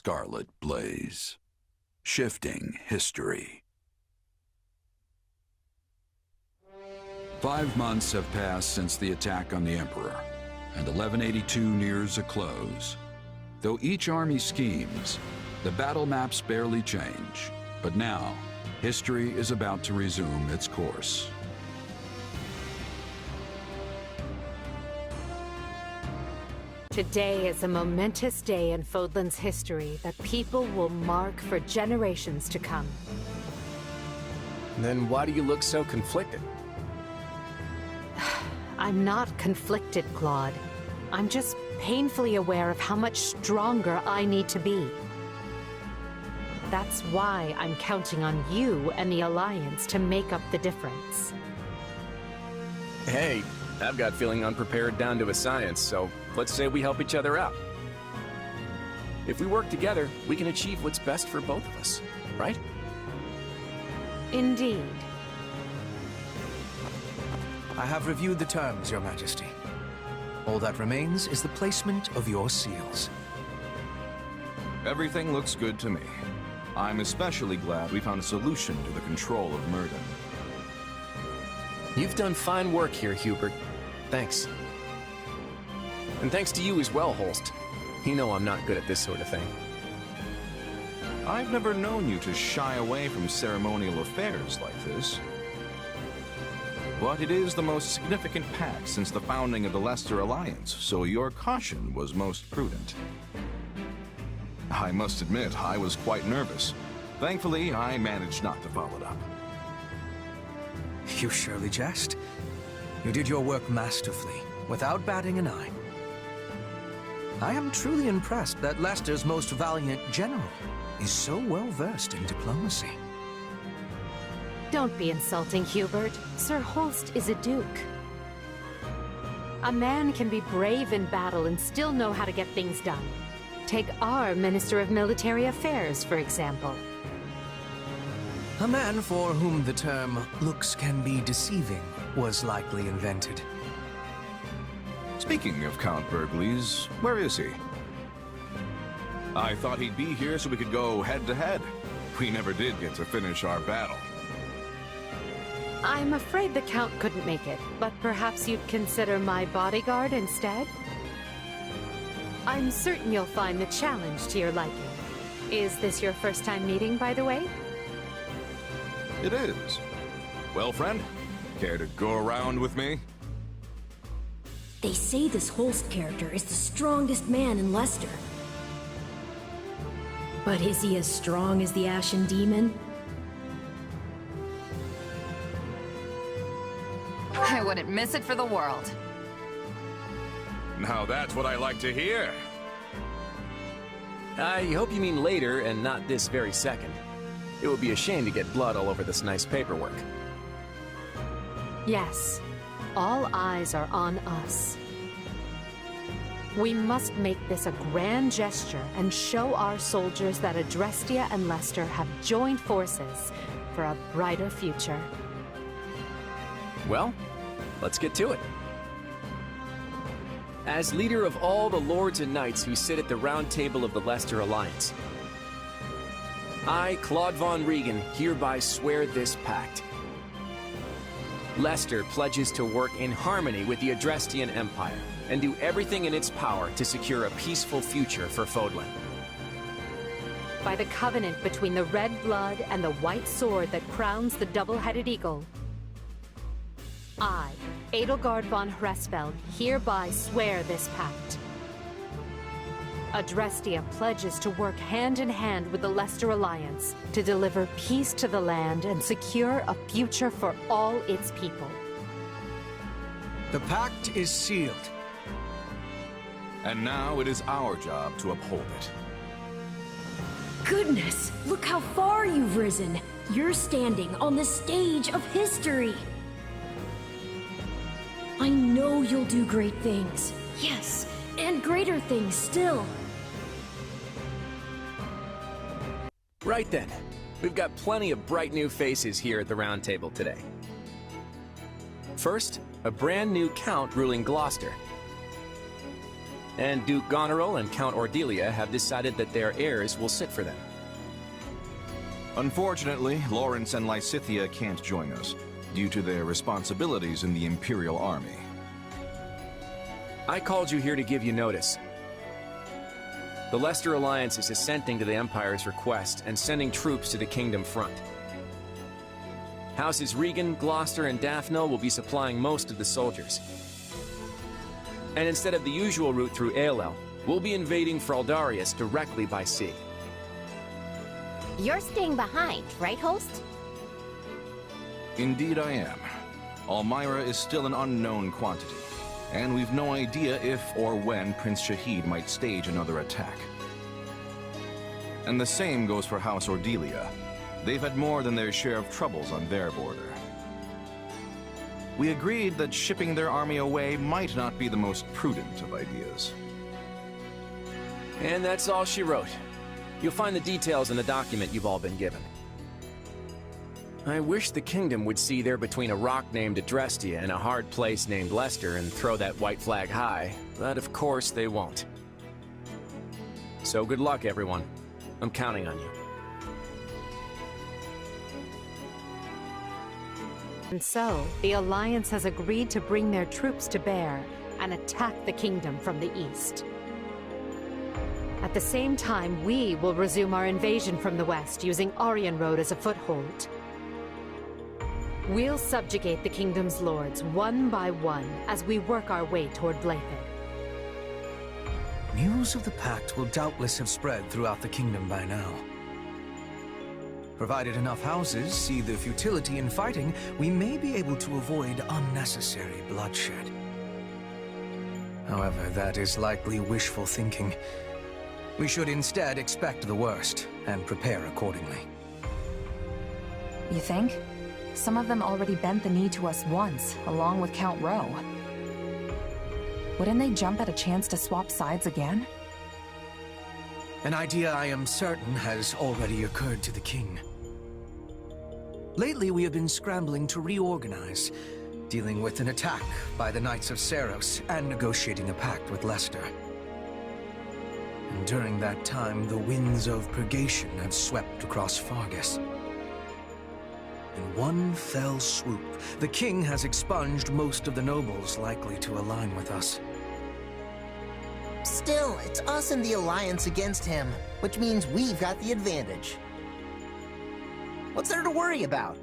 scarlet blaze, shifting history. 5 months have passed since the attack on the Emperor, and 1182 nears a close. Though each army schemes, the battle maps barely change. But now, history is about to resume its course. Today is a momentous day in Fodlan's history that people will mark for generations to come. Then why do you look so conflicted? I'm not conflicted, Claude. I'm just painfully aware of how much stronger I need to be. That's why I'm counting on you and the Alliance to make up the difference. Hey, I've got feeling unprepared down to a science, so let's say we help each other out. If we work together, we can achieve what's best for both of us, right? Indeed. I have reviewed the terms, Your Majesty. All that remains is the placement of your seals. Everything looks good to me. I'm especially glad we found a solution to the control of Murden. You've done fine work here, Hubert. Thanks. And thanks to you as well, Holst. You know I'm not good at this sort of thing. I've never known you to shy away from ceremonial affairs like this. But it is the most significant pact since the founding of the Leicester Alliance, so your caution was most prudent. I must admit, I was quite nervous. Thankfully, I managed not to follow it up. You surely jest. You did your work masterfully, without batting an eye. I am truly impressed that Leicester's most valiant general is so well versed in diplomacy. Don't be insulting, Hubert. Sir Holst is a duke. A man can be brave in battle and still know how to get things done. Take our Minister of Military Affairs, for example. A man for whom the term looks can be deceiving was likely invented. Speaking of Count Burgleys, where is he? I thought he'd be here so we could go head-to-head. We never did get to finish our battle. I'm afraid the Count couldn't make it, but perhaps you'd consider my bodyguard instead? I'm certain you'll find the challenge to your liking. Is this your first time meeting, by the way? It is. Well, friend, care to go around with me? They say this Holst character is the strongest man in Leicester. But is he as strong as the Ashen Demon? I wouldn't miss it for the world. Now that's what I like to hear. I hope you mean later and not this very second. It would be a shame to get blood all over this nice paperwork. Yes. All eyes are on us. We must make this a grand gesture and show our soldiers that Adrestia and Leicester have joined forces for a brighter future. Well, let's get to it. As leader of all the lords and knights who sit at the round table of the Leicester Alliance, I, Claude von Regan, hereby swear this pact. Leicester pledges to work in harmony with the Adrestian Empire and do everything in its power to secure a peaceful future for Fodlan. By the covenant between the red blood and the white sword that crowns the double-headed eagle, I, Edelgard von Hresfeld, hereby swear this pact. Adrestia pledges to work hand-in-hand with the Leicester Alliance to deliver peace to the land and secure a future for all its people. The pact is sealed. And now it is our job to uphold it. Goodness, look how far you've risen. You're standing on the stage of history. I know you'll do great things. Yes, and greater things still. Right then, we've got plenty of bright new faces here at the round table today. First, a brand new count ruling Gloucester. And Duke Goneril and Count Ordelia have decided that their heirs will sit for them. Unfortunately, Lawrence and Lysithea can't join us, due to their responsibilities in the Imperial Army. I called you here to give you notice. The Leicester Alliance is assenting to the Empire's request and sending troops to the Kingdom front. Houses Regan, Gloucester, and Daphne will be supplying most of the soldiers. And instead of the usual route through Aelel, we'll be invading Fraldarius directly by sea. You're staying behind, right, host? Indeed I am. Almyra is still an unknown quantity, and we've no idea if or when Prince Shahid might stage another attack. And the same goes for House Ordelia. They've had more than their share of troubles on their border. We agreed that shipping their army away might not be the most prudent of ideas. And that's all she wrote. You'll find the details in the document you've all been given. I wish the Kingdom would see they're between a rock named Adrestia and a hard place named Leicester and throw that white flag high, but of course they won't. So good luck, everyone. I'm counting on you. And so, the Alliance has agreed to bring their troops to bear and attack the Kingdom from the east. At the same time, we will resume our invasion from the west, using Aryan Road as a foothold. We'll subjugate the Kingdom's lords one by one as we work our way toward Blaythe. News of the Pact will doubtless have spread throughout the Kingdom by now. Provided enough houses see the futility in fighting, we may be able to avoid unnecessary bloodshed. However, that is likely wishful thinking. We should instead expect the worst and prepare accordingly. You think? Some of them already bent the knee to us once, along with Count Rowe. Wouldn't they jump at a chance to swap sides again? An idea I am certain has already occurred to the king. Lately, we have been scrambling to reorganize, dealing with an attack by the Knights of Seiros and negotiating a pact with Leicester. And during that time, the winds of purgation have swept across Fargus. In one fell swoop, the king has expunged most of the nobles likely to align with us. Still, it's us and the Alliance against him, which means we've got the advantage. What's there to worry about?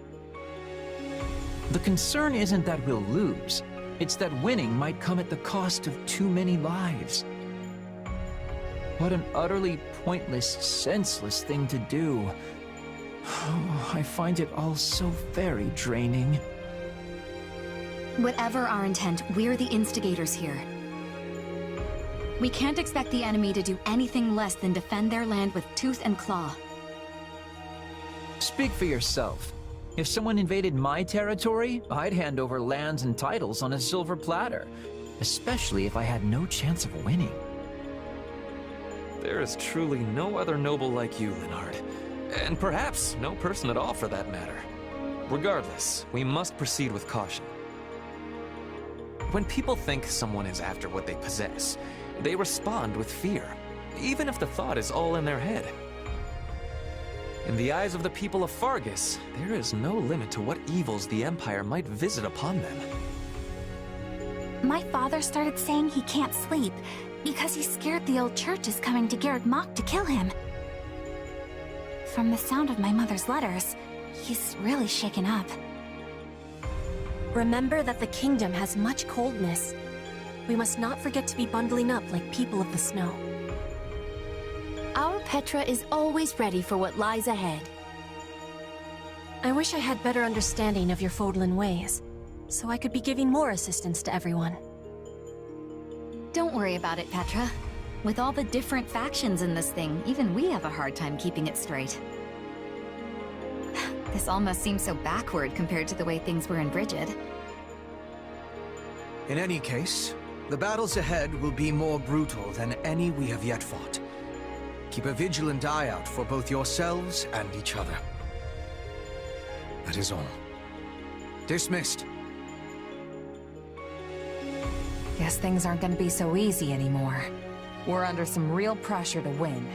The concern isn't that we'll lose. It's that winning might come at the cost of too many lives. What an utterly pointless, senseless thing to do. Oh, I find it all so very draining. Whatever our intent, we're the instigators here. We can't expect the enemy to do anything less than defend their land with tooth and claw. Speak for yourself. If someone invaded my territory, I'd hand over lands and titles on a silver platter, especially if I had no chance of winning. There is truly no other noble like you, Leonard. And perhaps no person at all for that matter. Regardless, we must proceed with caution. When people think someone is after what they possess, they respond with fear, even if the thought is all in their head. In the eyes of the people of Fargus, there is no limit to what evils the Empire might visit upon them. My father started saying he can't sleep because he's scared the old church is coming to Garreg Mach to kill him. From the sound of my mother's letters, he's really shaken up. Remember that the kingdom has much coldness. We must not forget to be bundling up like people of the snow. Our Petra is always ready for what lies ahead. I wish I had better understanding of your Fodlan ways, so I could be giving more assistance to everyone. Don't worry about it, Petra. With all the different factions in this thing, even we have a hard time keeping it straight. This almost seems so backward compared to the way things were in Brigid. In any case, the battles ahead will be more brutal than any we have yet fought. Keep a vigilant eye out for both yourselves and each other. That is all. Dismissed. Guess things aren't gonna be so easy anymore. We're under some real pressure to win.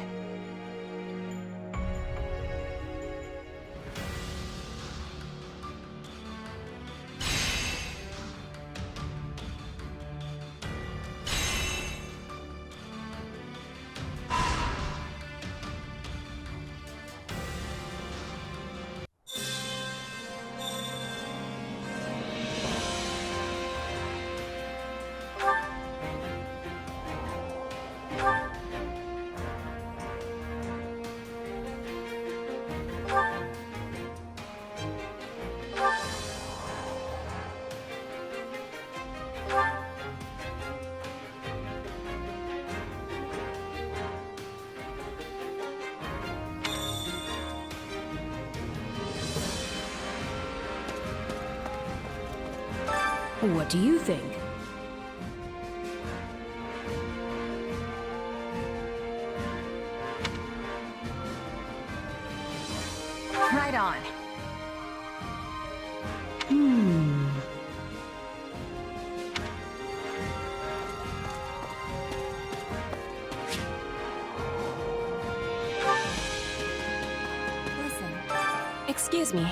What do you think? Right on. Listen. Excuse me.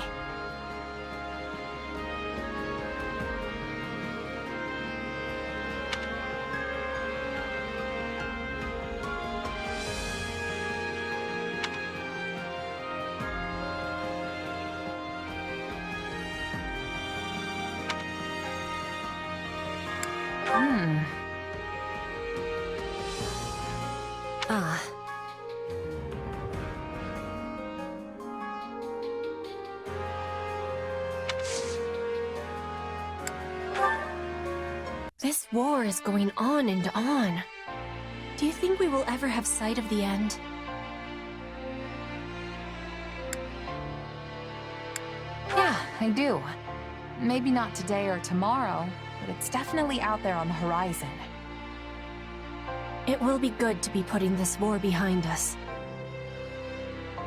Ah. This war is going on and on. Do you think we will ever have sight of the end? Yeah, I do. Maybe not today or tomorrow, but it's definitely out there on the horizon. It will be good to be putting this war behind us.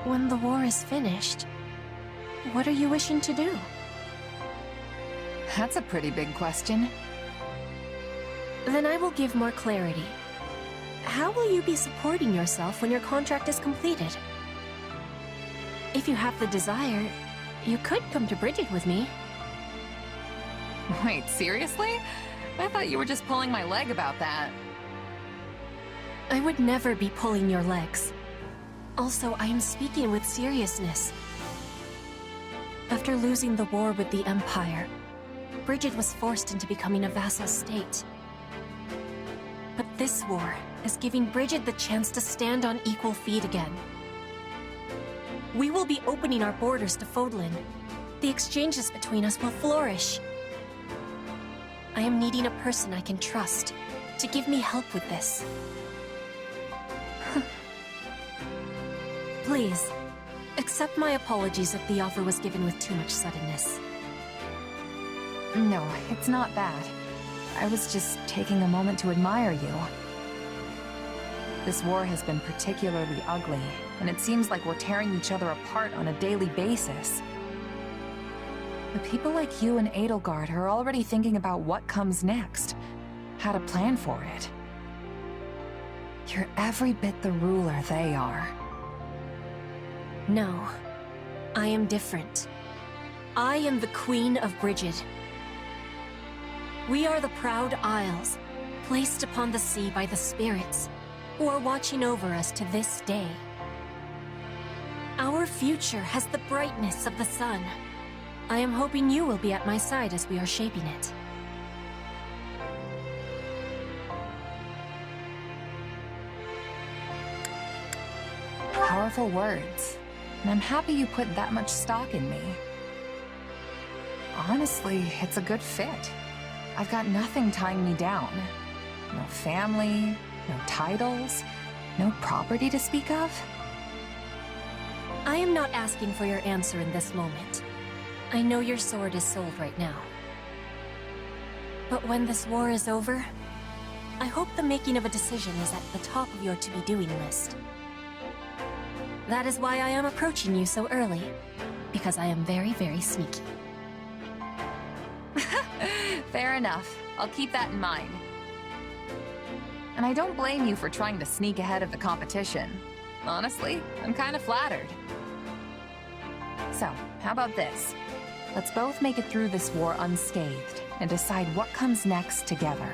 When the war is finished, what are you wishing to do? That's a pretty big question. Then I will give more clarity. How will you be supporting yourself when your contract is completed? If you have the desire, you could come to Bridget with me. Wait, seriously? I thought you were just pulling my leg about that. I would never be pulling your legs. Also, I am speaking with seriousness. After losing the war with the Empire, Bridget was forced into becoming a vassal state. But this war is giving Bridget the chance to stand on equal feet again. We will be opening our borders to Fodlan. The exchanges between us will flourish. I am needing a person I can trust to give me help with this. Please, accept my apologies if the offer was given with too much suddenness. No, it's not that. I was just taking a moment to admire you. This war has been particularly ugly, and it seems like we're tearing each other apart on a daily basis. But people like you and Edelgard are already thinking about what comes next, how to plan for it. You're every bit the ruler they are. No, I am different. I am the Queen of Bridget. We are the proud Isles, placed upon the sea by the spirits, who are watching over us to this day. Our future has the brightness of the sun. I am hoping you will be at my side as we are shaping it. Powerful words. And I'm happy you put that much stock in me. Honestly, it's a good fit. I've got nothing tying me down. No family, no titles, no property to speak of. I am not asking for your answer in this moment. I know your sword is sold right now. But when this war is over, I hope the making of a decision is at the top of your to-be-doing list. That is why I am approaching you so early, because I am very, very sneaky. Fair enough. I'll keep that in mind. And I don't blame you for trying to sneak ahead of the competition. Honestly, I'm kind of flattered. So, how about this? Let's both make it through this war unscathed and decide what comes next together.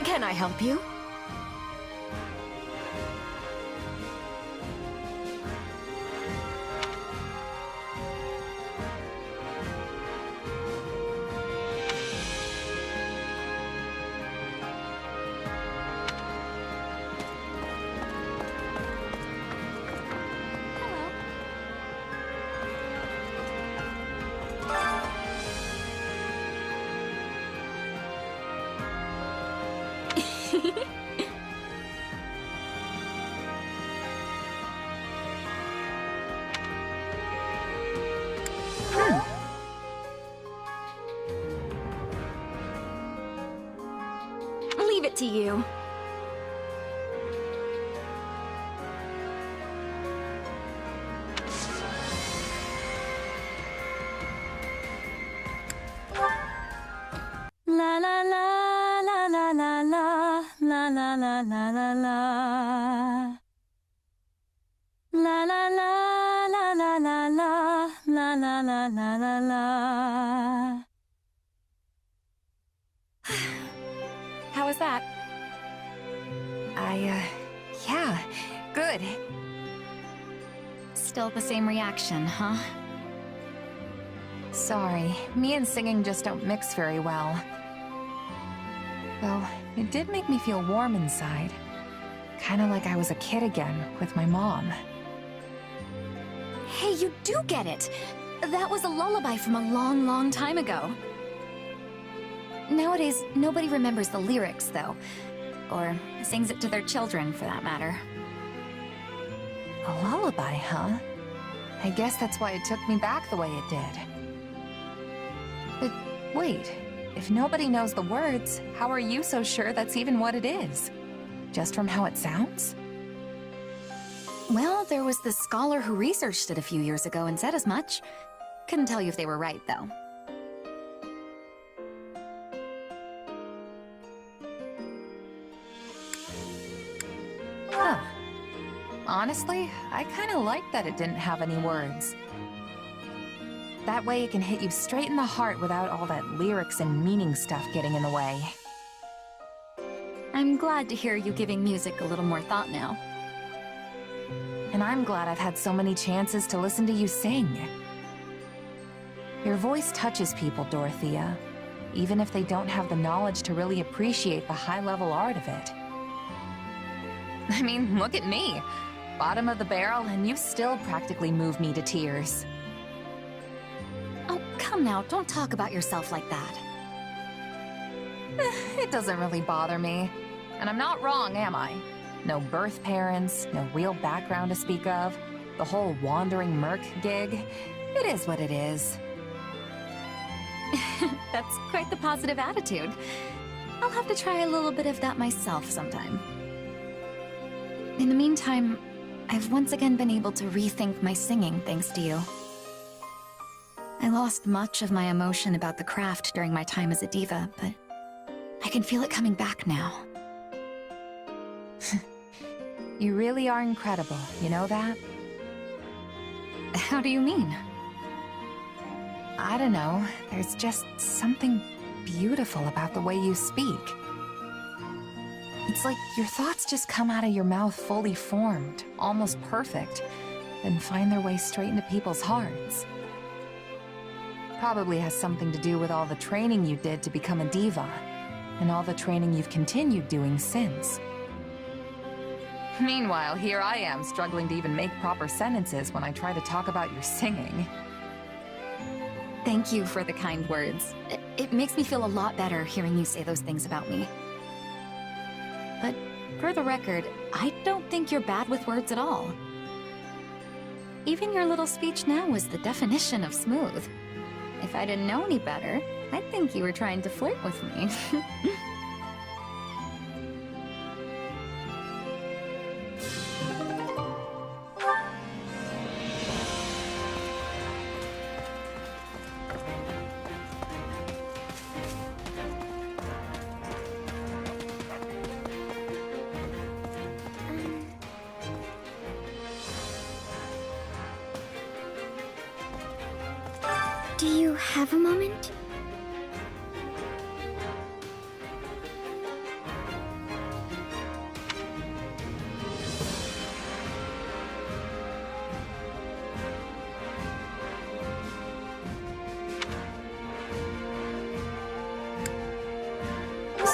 Can I help you? Leave it to you. La la la la la la la la la la la la la. La la la la la la la la la la la la la. How was that? Yeah, good. Still the same reaction, huh? Sorry, me and singing just don't mix very well. Though, it did make me feel warm inside. Kinda like I was a kid again, with my mom. Hey, you do get it! That was a lullaby from a long, long time ago. Nowadays, nobody remembers the lyrics, though. Or sings it to their children, for that matter. A lullaby, huh? I guess that's why it took me back the way it did. But wait, if nobody knows the words, how are you so sure that's even what it is? Just from how it sounds? Well, there was this scholar who researched it a few years ago and said as much. Couldn't tell you if they were right, though. Huh. Honestly, I kinda like that it didn't have any words. That way it can hit you straight in the heart without all that lyrics and meaning stuff getting in the way. I'm glad to hear you giving music a little more thought now. And I'm glad I've had so many chances to listen to you sing. Your voice touches people, Dorothea, even if they don't have the knowledge to really appreciate the high-level art of it. I mean, look at me. Bottom of the barrel, and you still practically move me to tears. Oh, come now, don't talk about yourself like that. It doesn't really bother me. And I'm not wrong, am I? No birth parents, no real background to speak of, the whole wandering merc gig. It is what it is. That's quite the positive attitude. I'll have to try a little bit of that myself sometime. In the meantime, I've once again been able to rethink my singing thanks to you. I lost much of my emotion about the craft during my time as a diva, but I can feel it coming back now. You really are incredible, you know that? How do you mean? I don't know, there's just something beautiful about the way you speak. It's like your thoughts just come out of your mouth fully formed, almost perfect, then find their way straight into people's hearts. Probably has something to do with all the training you did to become a diva. and all the training you've continued doing since. Meanwhile, here I am, struggling to even make proper sentences when I try to talk about your singing. Thank you for the kind words. It makes me feel a lot better hearing you say those things about me. But for the record, I don't think you're bad with words at all. Even your little speech now was the definition of smooth. If I didn't know any better, I'd think you were trying to flirt with me. Do you have a moment?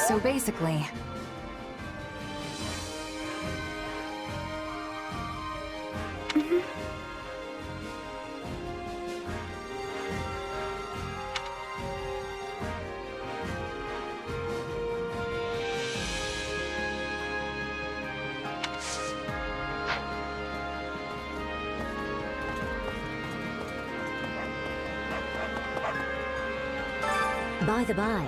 So basically... By the by.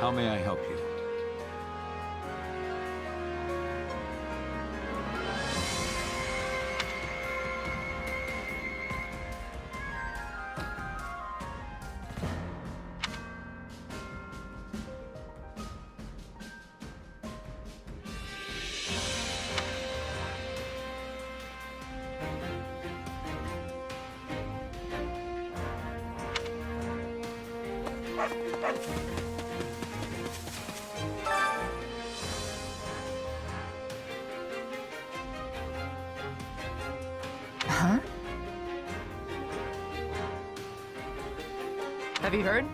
How may I help you? Huh? Have you heard?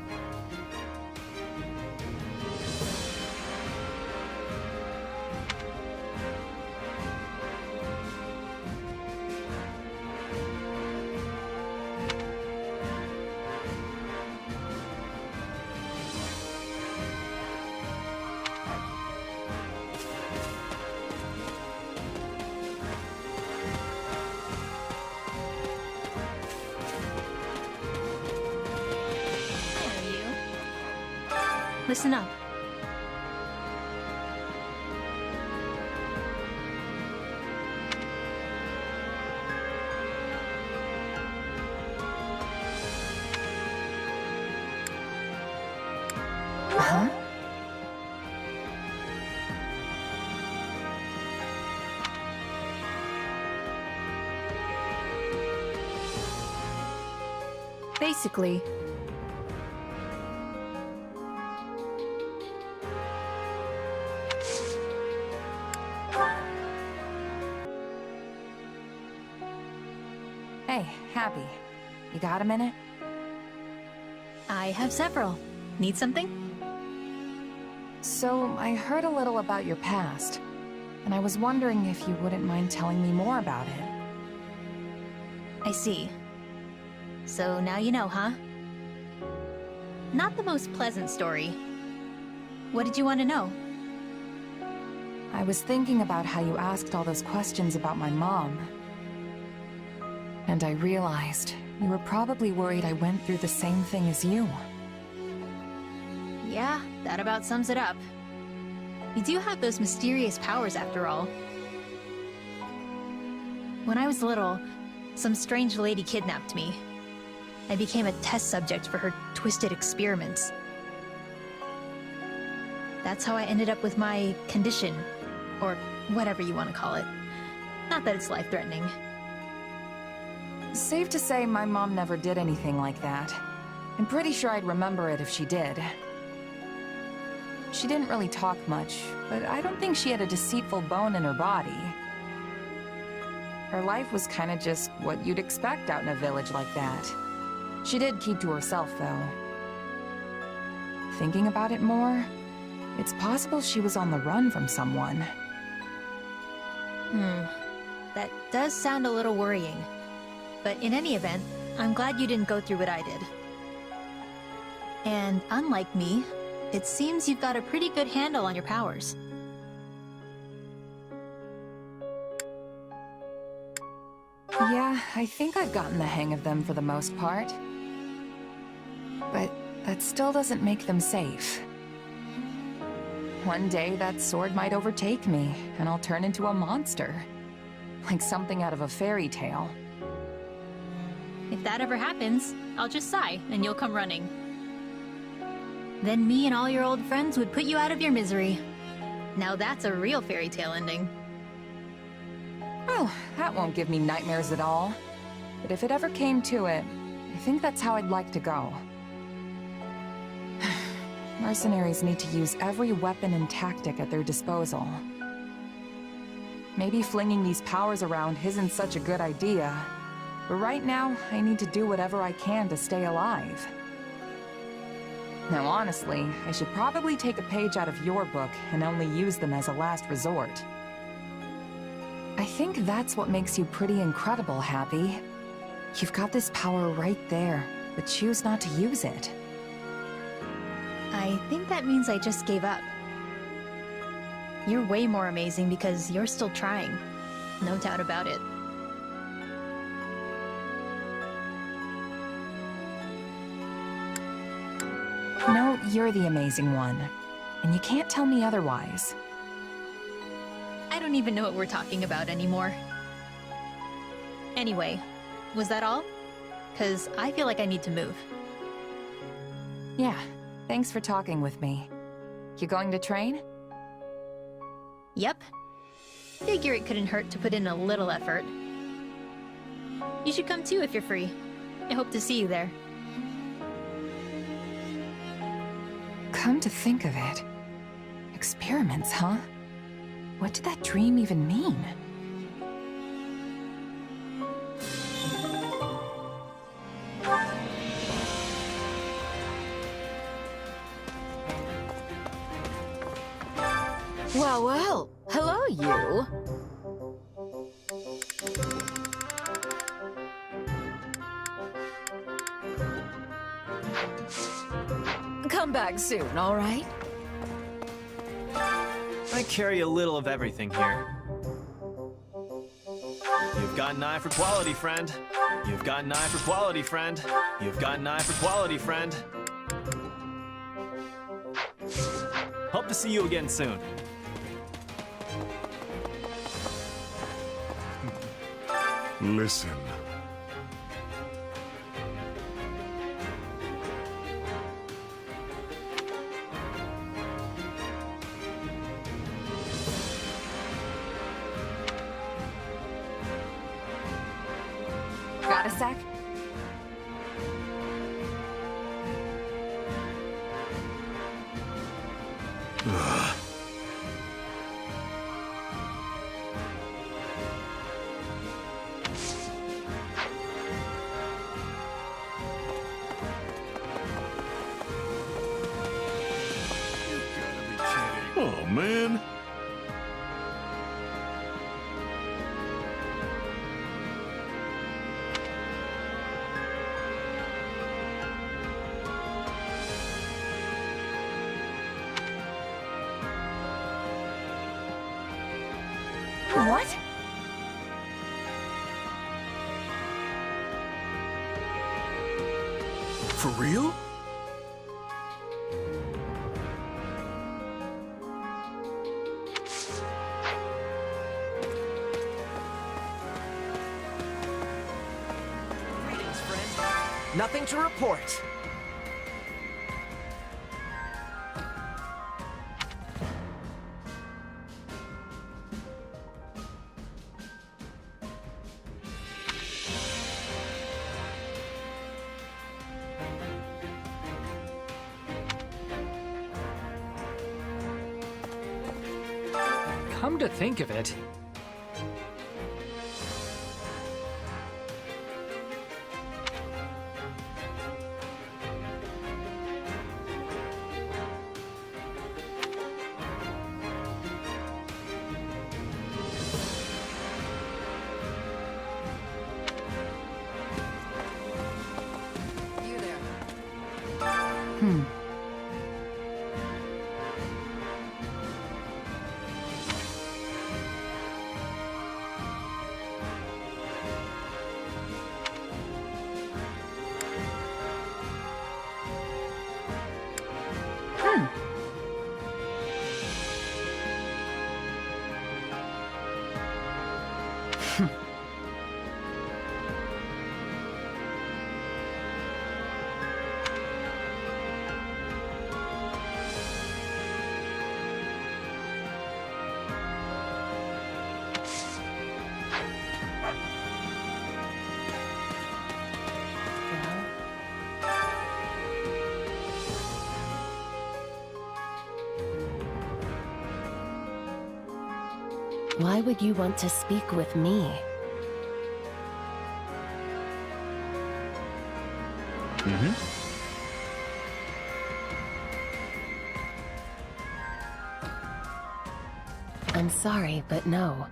Listen up. Huh? Basically... Hey, Happy. You got a minute? I have several. Need something? So, I heard a little about your past, and I was wondering if you wouldn't mind telling me more about it. I see. So now you know, huh? Not the most pleasant story. What did you want to know? I was thinking about how you asked all those questions about my mom. And I realized you were probably worried I went through the same thing as you. Yeah, that about sums it up. You do have those mysterious powers after all. When I was little, some strange lady kidnapped me. I became a test subject for her twisted experiments. That's how I ended up with my condition, or whatever you want to call it. Not that it's life-threatening. Safe to say my mom never did anything like that. I'm pretty sure I'd remember it if she did. She didn't really talk much, but I don't think she had a deceitful bone in her body. Her life was kinda just what you'd expect out in a village like that. She did keep to herself, though. Thinking about it more, it's possible she was on the run from someone. That does sound a little worrying. But in any event, I'm glad you didn't go through what I did. And unlike me, it seems you've got a pretty good handle on your powers. Yeah, I think I've gotten the hang of them for the most part. But that still doesn't make them safe. One day that sword might overtake me, and I'll turn into a monster. Like something out of a fairy tale. If that ever happens, I'll just sigh, and you'll come running. Then me and all your old friends would put you out of your misery. Now that's a real fairy tale ending. Oh, that won't give me nightmares at all. But if it ever came to it, I think that's how I'd like to go. Mercenaries need to use every weapon and tactic at their disposal. Maybe flinging these powers around isn't such a good idea, but right now, I need to do whatever I can to stay alive. Now honestly, I should probably take a page out of your book and only use them as a last resort. I think that's what makes you pretty incredible, Happy. You've got this power right there, but choose not to use it. I think that means I just gave up. You're way more amazing because you're still trying. No doubt about it. No, you're the amazing one. And you can't tell me otherwise. I don't even know what we're talking about anymore. Anyway, was that all? 'Cause I feel like I need to move. Yeah, thanks for talking with me. You going to train? Yep. Figure it couldn't hurt to put in a little effort. You should come too if you're free. I hope to see you there. Come to think of it. Experiments, huh? What did that dream even mean? Well, well. Hello, you. Come back soon, all right? I carry a little of everything here. You've got an eye for quality, friend. You've got an eye for quality, friend. You've got an eye for quality, friend. Hope to see you again soon. Listen. Got a sec? Oh, man. What? For real? Greetings, friend. Nothing to report. Come to think of it, Why would you want to speak with me? I'm sorry, but no.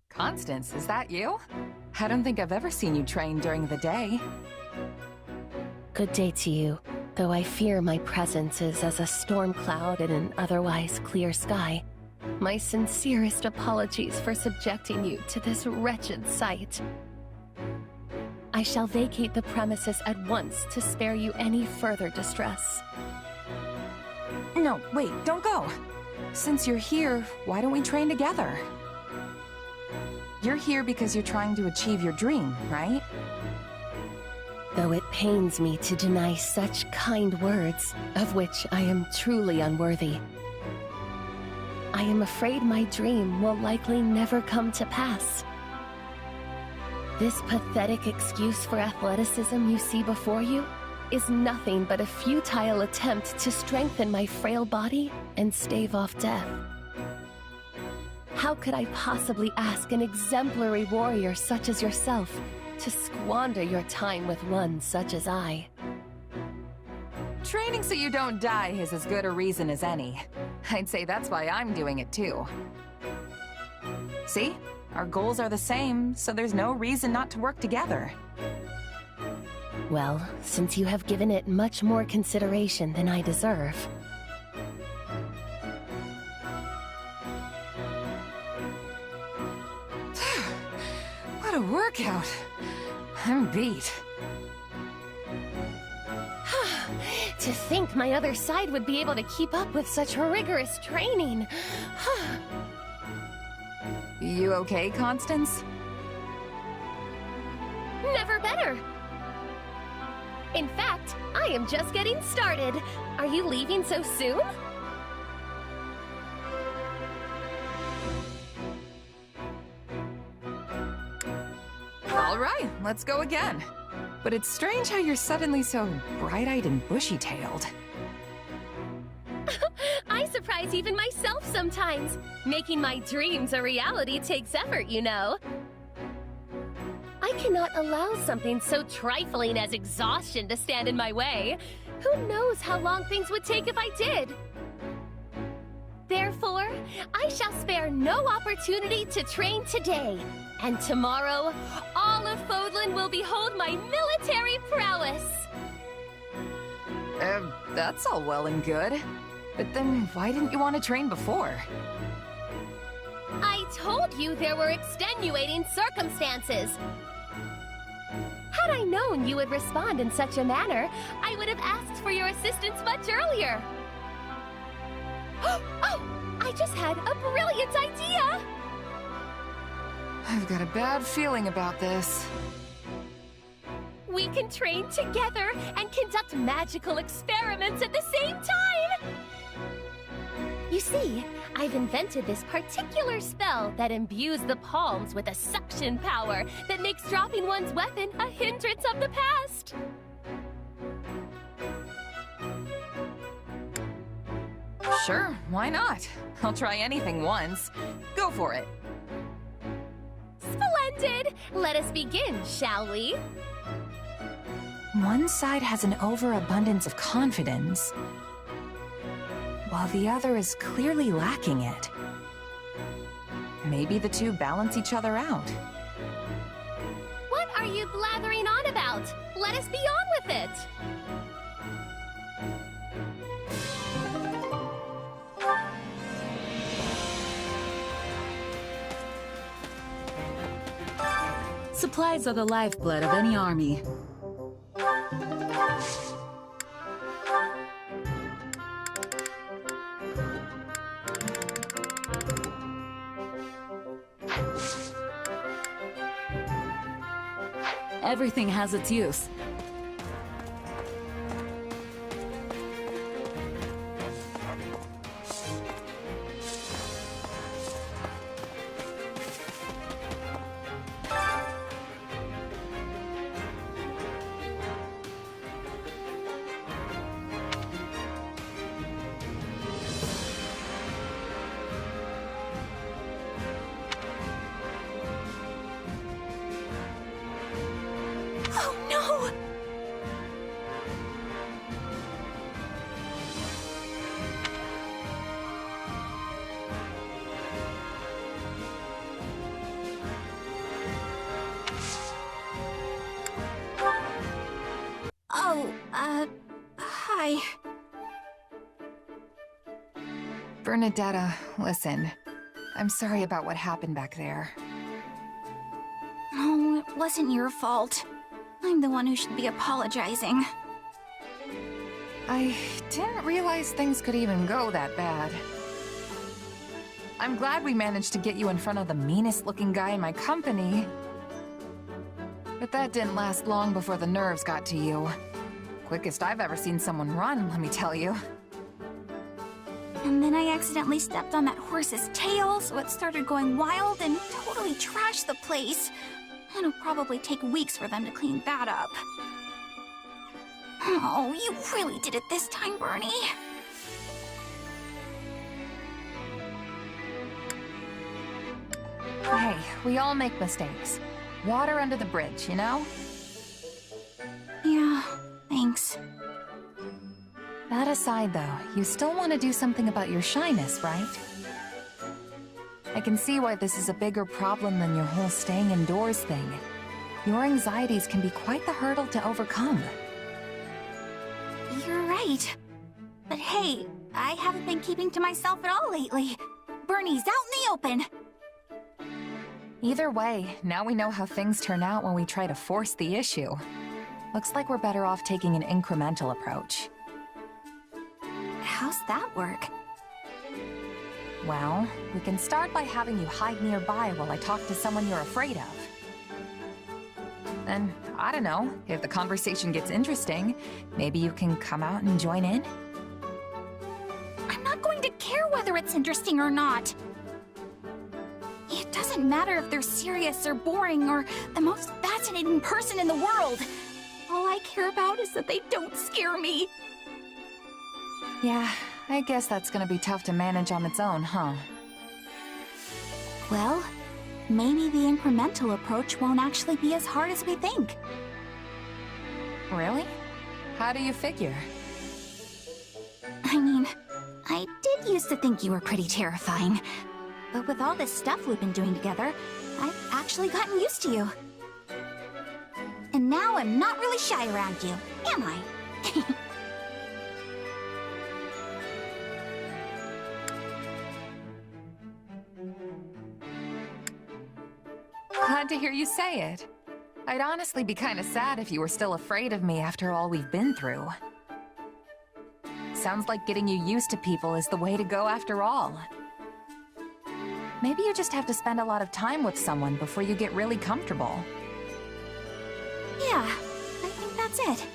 Constance, is that you? I don't think I've ever seen you train during the day. Good day to you, though I fear my presence is as a storm cloud in an otherwise clear sky. My sincerest apologies for subjecting you to this wretched sight. I shall vacate the premises at once to spare you any further distress. No, wait, don't go. Since you're here, why don't we train together? You're here because you're trying to achieve your dream, right? Though it pains me to deny such kind words, of which I am truly unworthy. I am afraid my dream will likely never come to pass. This pathetic excuse for athleticism you see before you is nothing but a futile attempt to strengthen my frail body and stave off death. How could I possibly ask an exemplary warrior such as yourself to squander your time with one such as I? Training so you don't die is as good a reason as any. I'd say that's why I'm doing it too. See? Our goals are the same, so there's no reason not to work together. Well, since you have given it much more consideration than I deserve... What a workout! I'm beat. To think my other side would be able to keep up with such rigorous training. You okay, Constance? Never better. In fact, I am just getting started. Are you leaving so soon? All right, let's go again. But it's strange how you're suddenly so bright-eyed and bushy-tailed. I surprise even myself sometimes. Making my dreams a reality takes effort, you know. I cannot allow something so trifling as exhaustion to stand in my way. Who knows how long things would take if I did? Therefore, I shall spare no opportunity to train today. And tomorrow, all of Fodlan will behold my military prowess. That's all well and good. But then why didn't you want to train before? I told you there were extenuating circumstances. Had I known you would respond in such a manner, I would have asked for your assistance much earlier. Oh, I just had a brilliant idea! I've got a bad feeling about this. we can train together and conduct magical experiments at the same time! You see, I've invented this particular spell that imbues the palms with a suction power that makes dropping one's weapon a hindrance of the past. Sure, why not? I'll try anything once. Go for it. Splendid! Let us begin, shall we? One side has an overabundance of confidence, while the other is clearly lacking it. Maybe the two balance each other out. What are you blathering on about? Let us be on with it! Supplies are the lifeblood of any army. Everything has its use. Hi. Bernadetta, listen. I'm sorry about what happened back there. Oh, it wasn't your fault. I'm the one who should be apologizing. I didn't realize things could even go that bad. I'm glad we managed to get you in front of the meanest-looking guy in my company. But that didn't last long before the nerves got to you. Quickest I've ever seen someone run, let me tell you. And then I accidentally stepped on that horse's tail, so it started going wild and totally trashed the place. It'll probably take weeks for them to clean that up. Oh, you really did it this time, Bernie. Hey, we all make mistakes. Water under the bridge, you know? Yeah, thanks. That aside, though, you still want to do something about your shyness, right? I can see why this is a bigger problem than your whole staying indoors thing. Your anxieties can be quite the hurdle to overcome. You're right. But hey, I haven't been keeping to myself at all lately. Bernie's out in the open. Either way, now we know how things turn out when we try to force the issue. Looks like we're better off taking an incremental approach. How's that work? Well, we can start by having you hide nearby while I talk to someone you're afraid of. And, I don't know, if the conversation gets interesting, maybe you can come out and join in? I'm not going to care whether it's interesting or not. It doesn't matter if they're serious or boring or the most fascinating person in the world. All I care about is that they don't scare me. Yeah, I guess that's gonna be tough to manage on its own, huh? Well, maybe the incremental approach won't actually be as hard as we think. Really? How do you figure? I mean, I did used to think you were pretty terrifying. But with all this stuff we've been doing together, I've actually gotten used to you. And now I'm not really shy around you, am I? Glad to hear you say it. I'd honestly be kinda sad if you were still afraid of me after all we've been through. Sounds like getting you used to people is the way to go after all. Maybe you just have to spend a lot of time with someone before you get really comfortable. Yeah, that's it.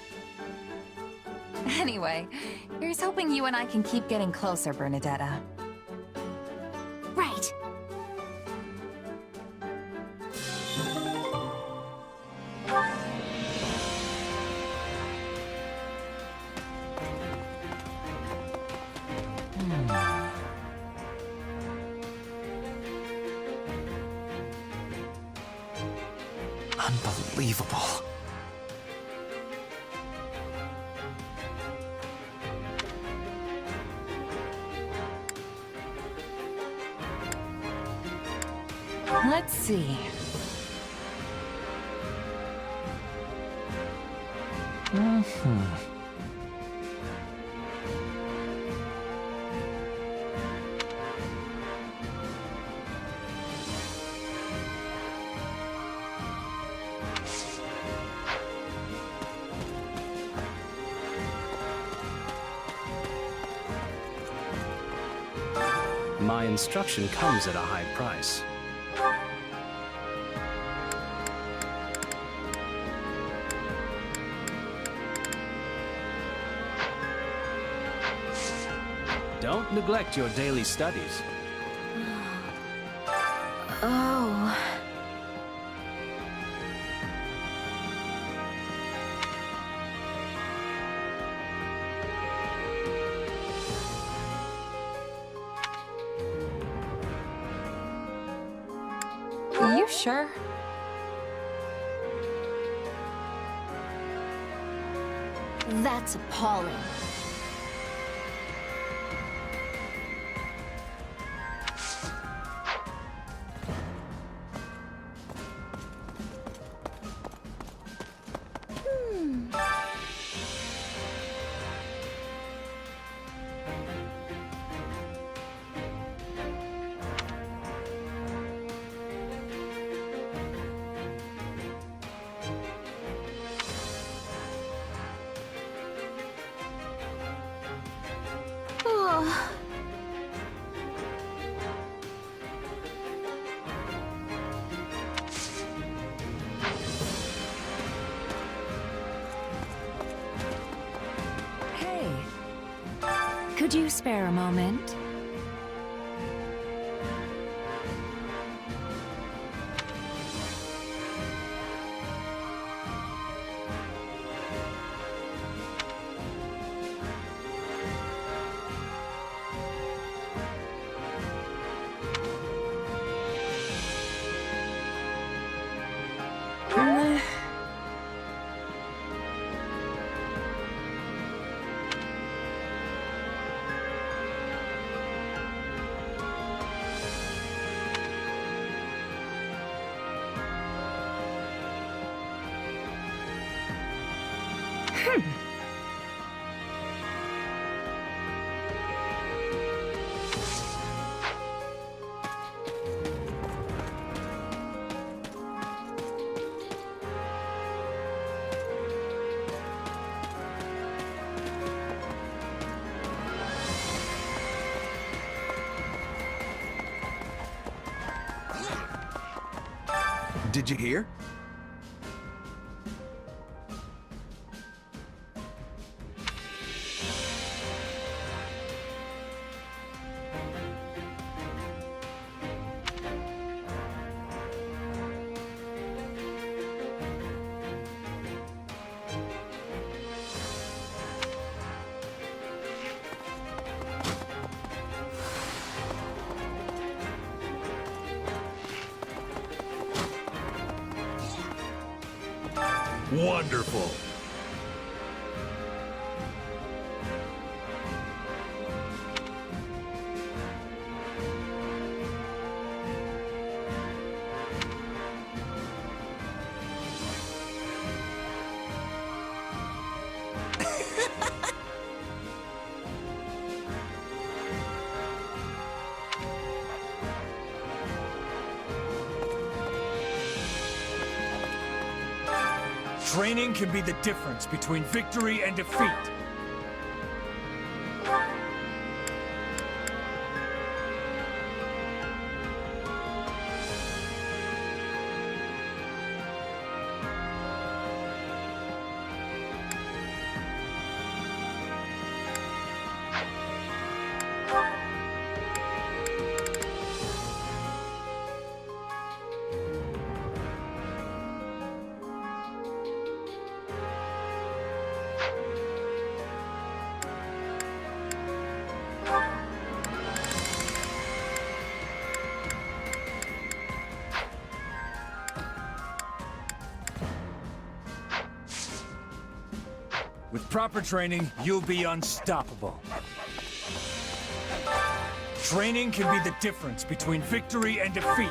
Anyway, here's hoping you and I can keep getting closer, Bernadetta. Right. Unbelievable. Let's see. My instruction comes at a high price. Don't neglect your daily studies. Oh. Are you sure? That's appalling. Oh. Hey. Could you spare a moment? Did you hear? Wonderful. Training can be the difference between victory and defeat. proper training, you'll be unstoppable. Training can be the difference between victory and defeat.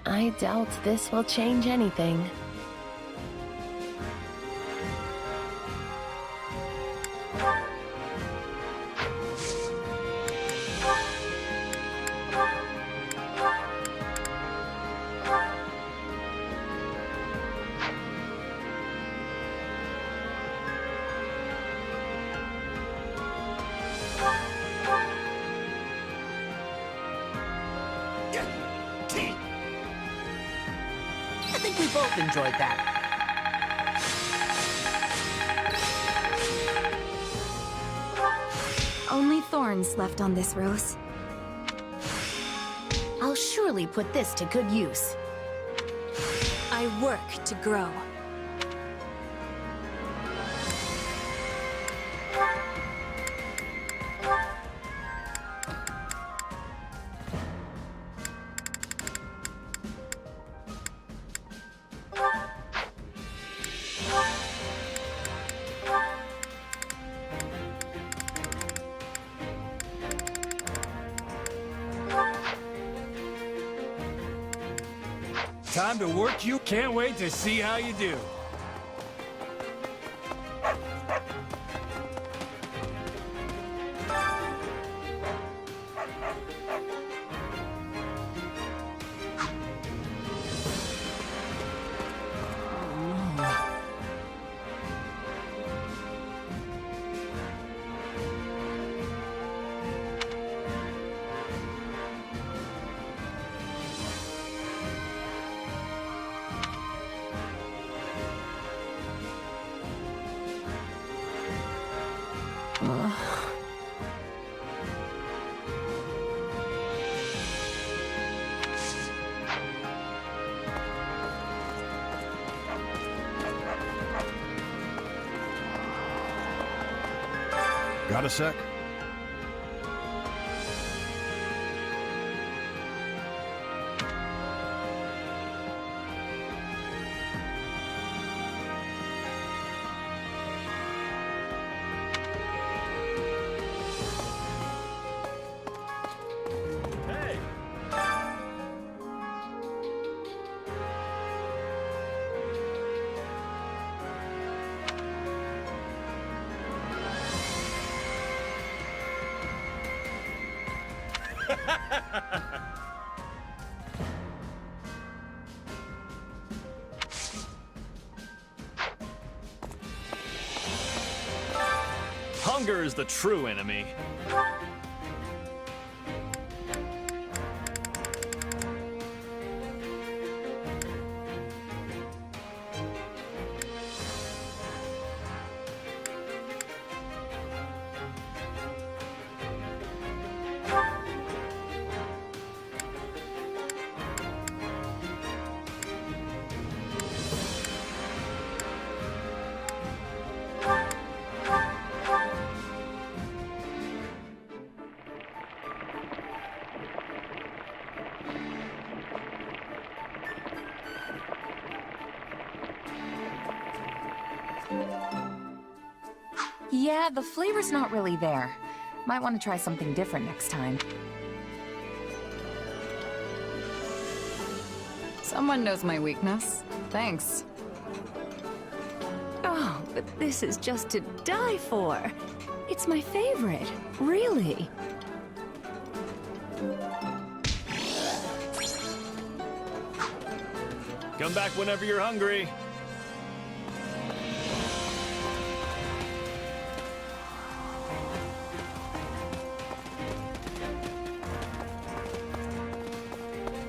I doubt this will change anything. I think we both enjoyed that. Only thorns left on this rose. I'll surely put this to good use. I work to grow. Time to work you. Can't wait to see how you do. Got a sec? Hunger is the true enemy. Yeah, the flavor's not really there. Might want to try something different next time. Someone knows my weakness. Thanks. Oh, but this is just to die for. It's my favorite, really. Come back whenever you're hungry.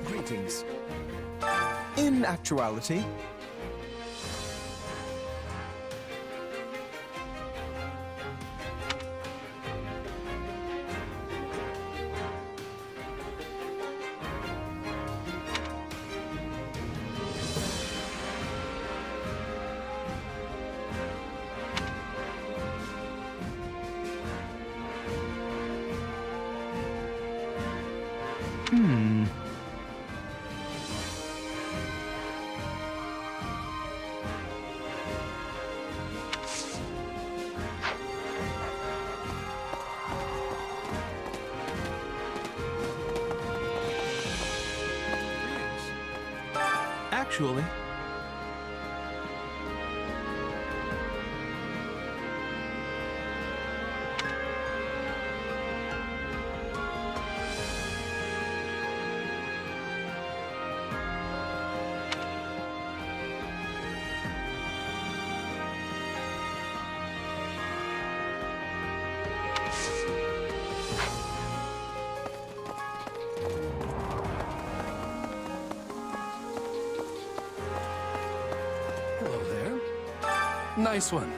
Greetings, this? In actuality, Actually. Hello there. Nice one.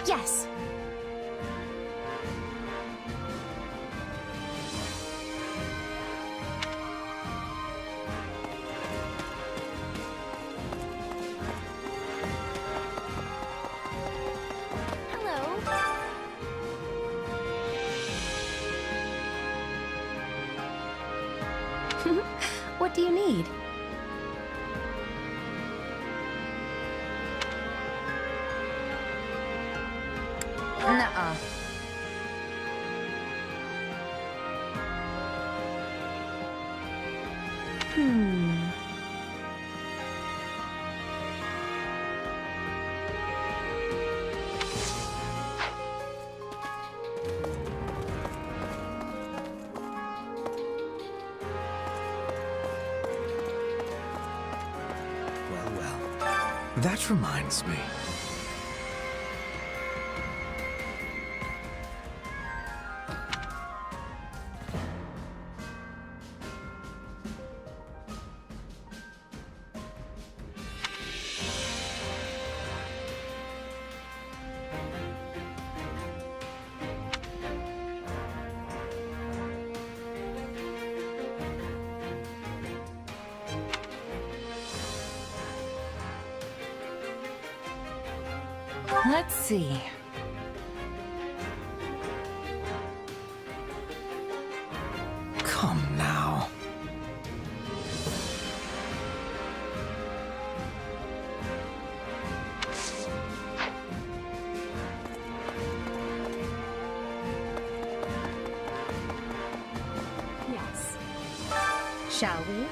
Yes. Hello. What do you need? Nuh-uh. Well. That reminds me. Let's see. Come now. Yes. Shall we?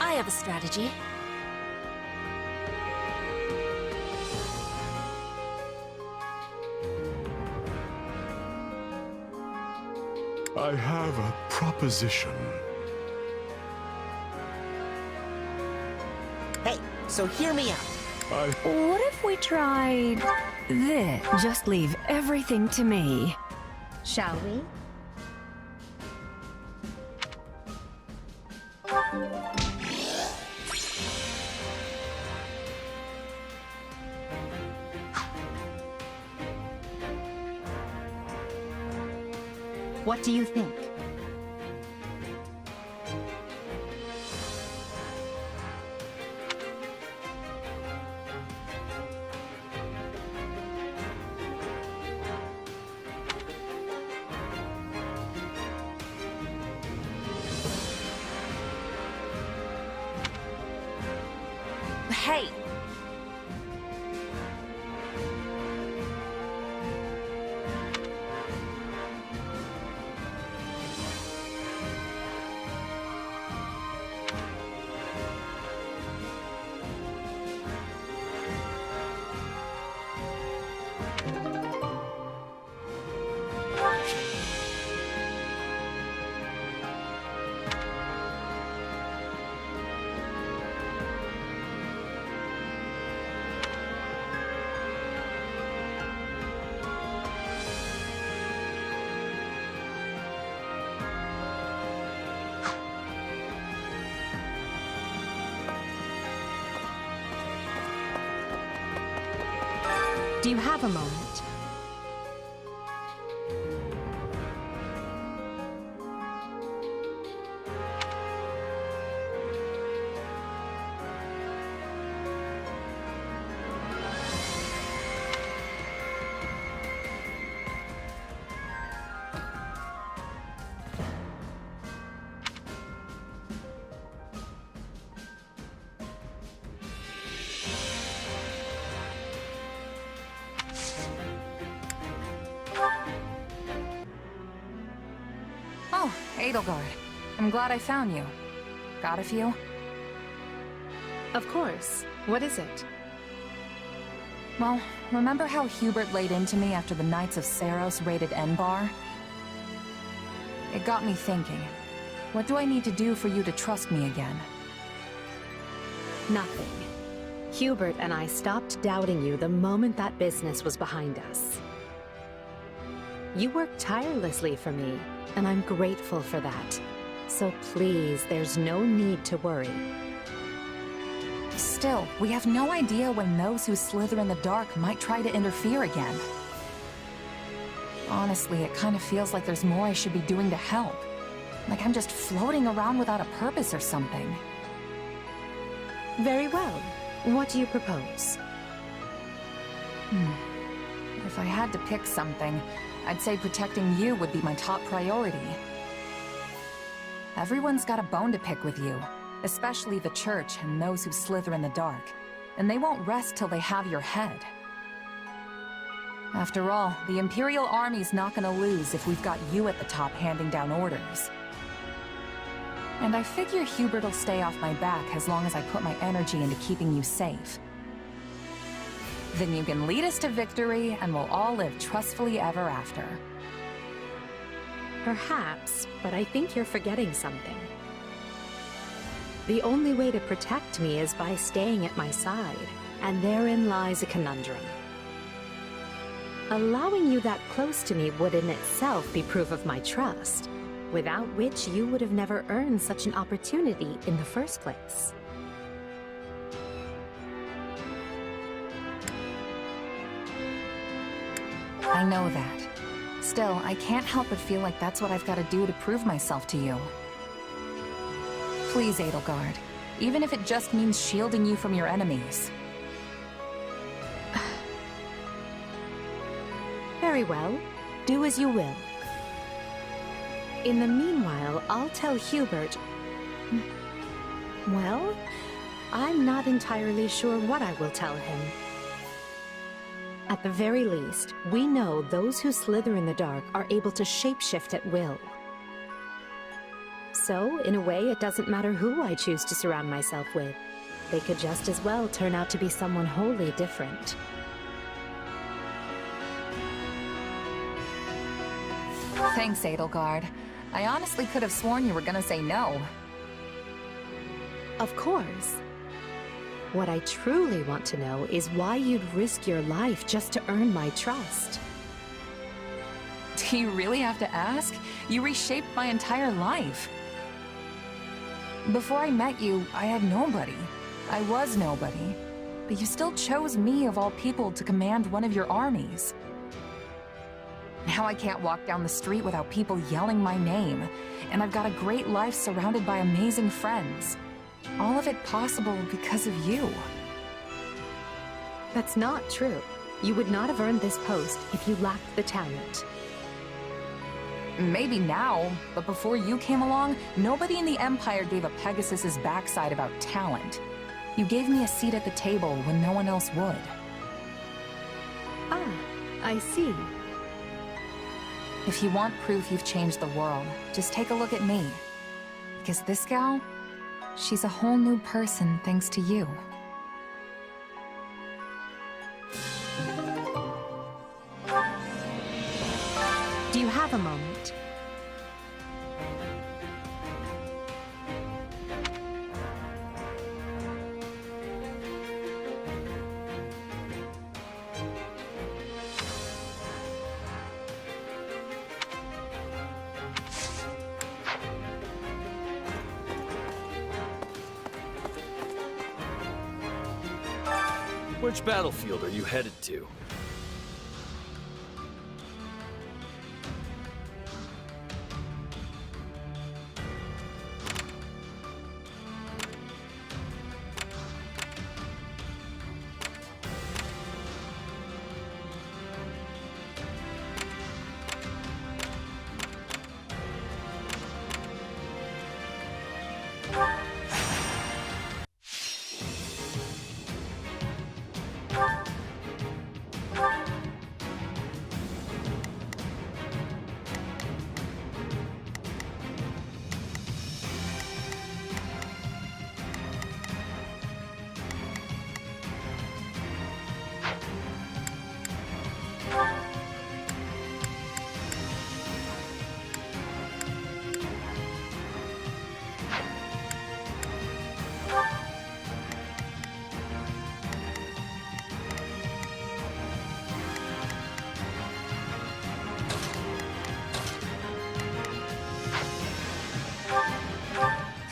I have a strategy. I have a proposition. Hey, so hear me out. What if we tried There, just leave everything to me. Shall we? What do you think? Hey! Do you have a moment? Oh, Edelgard. I'm glad I found you. Got a few? Of course. What is it? Well, remember how Hubert laid into me after the Knights of Saros raided Enbar? It got me thinking. What do I need to do for you to trust me again? Nothing. Hubert and I stopped doubting you the moment that business was behind us. You worked tirelessly for me, and I'm grateful for that. So please, there's no need to worry. Still, we have no idea when those who slither in the dark might try to interfere again. Honestly, it kind of feels like there's more I should be doing to help. Like I'm just floating around without a purpose or something. Very well. What do you propose? If I had to pick something, I'd say protecting you would be my top priority. Everyone's got a bone to pick with you, especially the Church and those who slither in the dark, and they won't rest till they have your head. After all, the Imperial Army's not gonna lose if we've got you at the top handing down orders. And I figure Hubert'll stay off my back as long as I put my energy into keeping you safe. Then you can lead us to victory, and we'll all live trustfully ever after. Perhaps, but I think you're forgetting something. The only way to protect me is by staying at my side, and therein lies a conundrum. Allowing you that close to me would in itself be proof of my trust, without which you would have never earned such an opportunity in the first place. I know that. Still, I can't help but feel like that's what I've got to do to prove myself to you. Please, Edelgard. Even if it just means shielding you from your enemies. Very well. Do as you will. In the meanwhile, I'll tell Hubert... Well, I'm not entirely sure what I will tell him. At the very least, we know those who slither in the dark are able to shapeshift at will. So, in a way, it doesn't matter who I choose to surround myself with. They could just as well turn out to be someone wholly different. Thanks, Edelgard. I honestly could have sworn you were gonna say no. Of course. What I truly want to know is why you'd risk your life just to earn my trust. Do you really have to ask? You reshaped my entire life. Before I met you, I had nobody. I was nobody. But you still chose me of all people to command one of your armies. Now I can't walk down the street without people yelling my name, and I've got a great life surrounded by amazing friends. All of it possible because of you. That's not true. You would not have earned this post if you lacked the talent. Maybe now, but before you came along, nobody in the Empire gave a Pegasus's backside about talent. You gave me a seat at the table when no one else would. Ah, I see. If you want proof you've changed the world, just take a look at me. Because this gal, she's a whole new person thanks to you. Do you have a moment? Which battlefield are you headed to?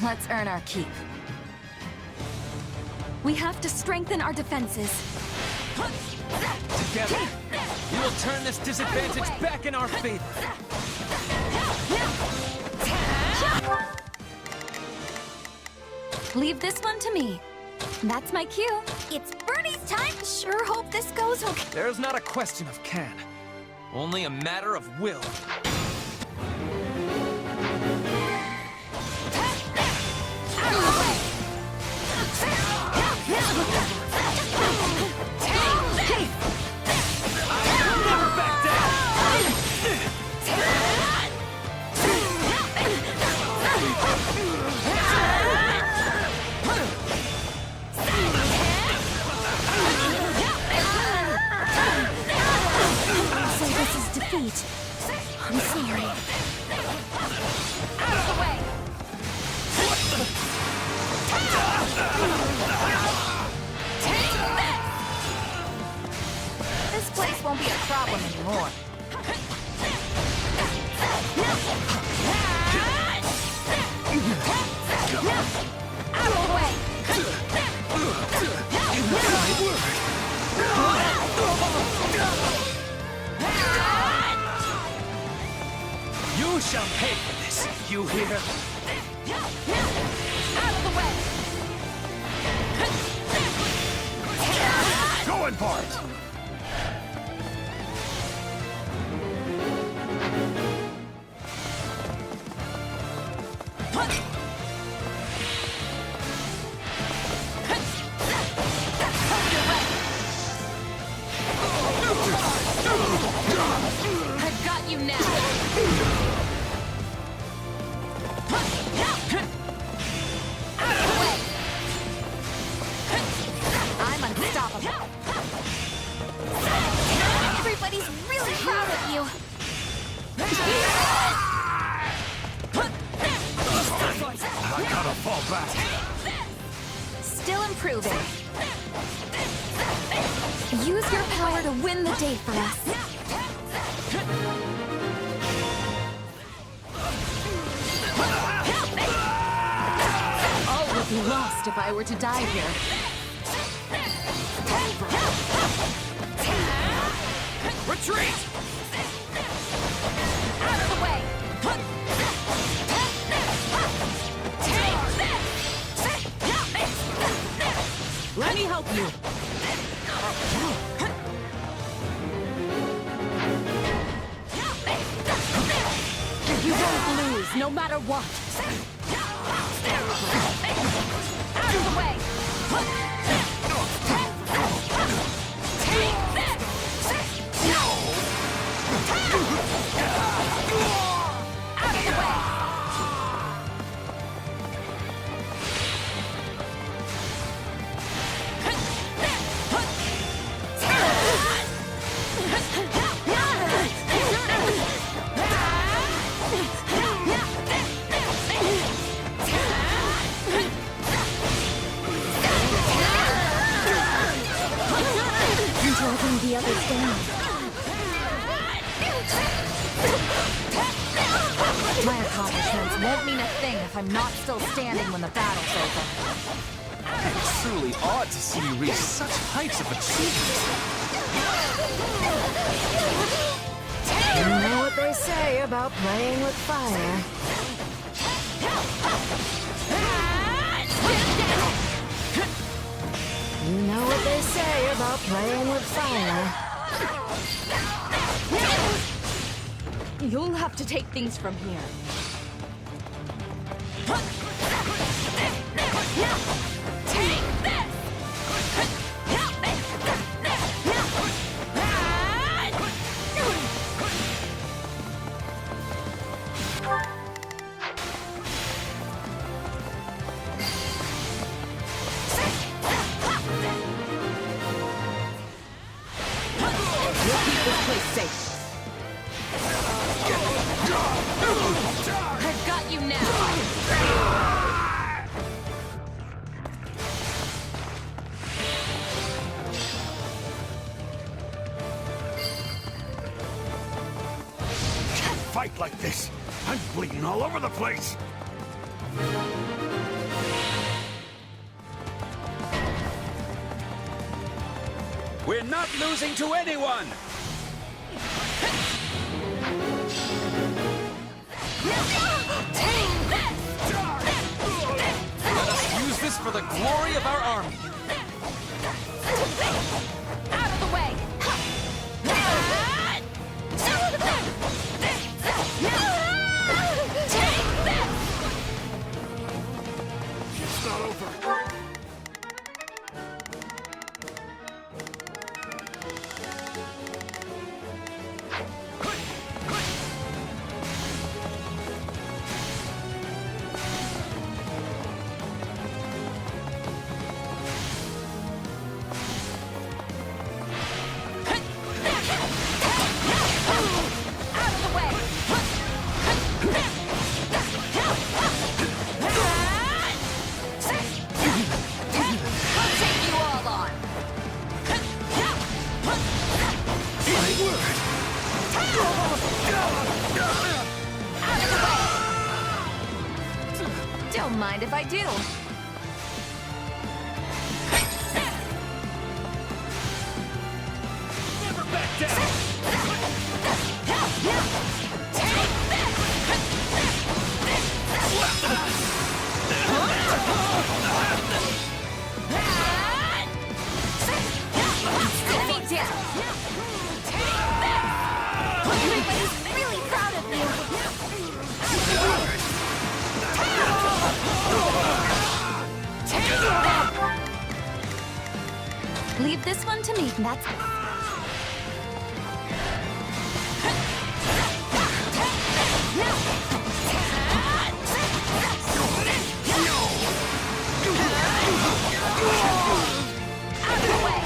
Let's earn our keep. We have to strengthen our defenses. Together, we will turn this disadvantage back in our favor. Leave this one to me. That's my cue. It's Bernie's time. Sure hope this goes okay. There's not a question of can, only a matter of will. I'm sorry. Out of the way! This place won't be a problem anymore. Out of the way! You shall pay for this, you hear? Out of the way! Going for it! I've got you now! I'm unstoppable. Everybody's really proud of you. I gotta fall back. Still improving. Use your power to win the day for us. All would be lost if I were to die here. Retreat! Out of the way! Let me help you. You won't lose, no matter what. Out of the way! Dragging the others down. My accomplishments won't mean a thing if I'm not still standing when the battle's over. It's truly odd to see you reach such heights of achievement. You know what they say about playing with fire. You know what they say about playing with fire. You'll have to take things from here. I've got you now! Can't fight like this. I'm bleeding all over the place. We're not losing to anyone! Let us use this for the glory of our army. Out of the way! It's not over. Don't mind if I do. Never back down. Enemy down. Everybody's really proud of you. Leave this one to me. That's... Out of the way!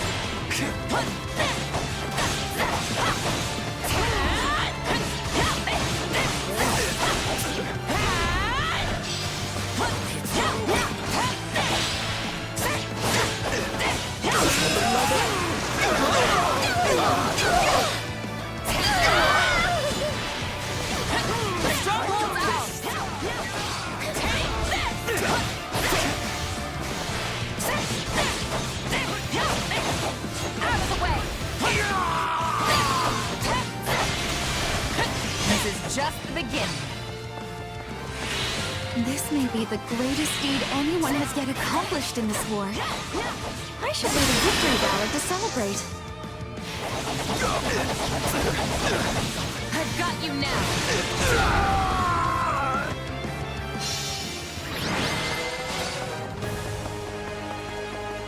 This is just the beginning. This may be the greatest deed anyone has yet accomplished in this war. I should lead a victory ballad to celebrate. I've got you now.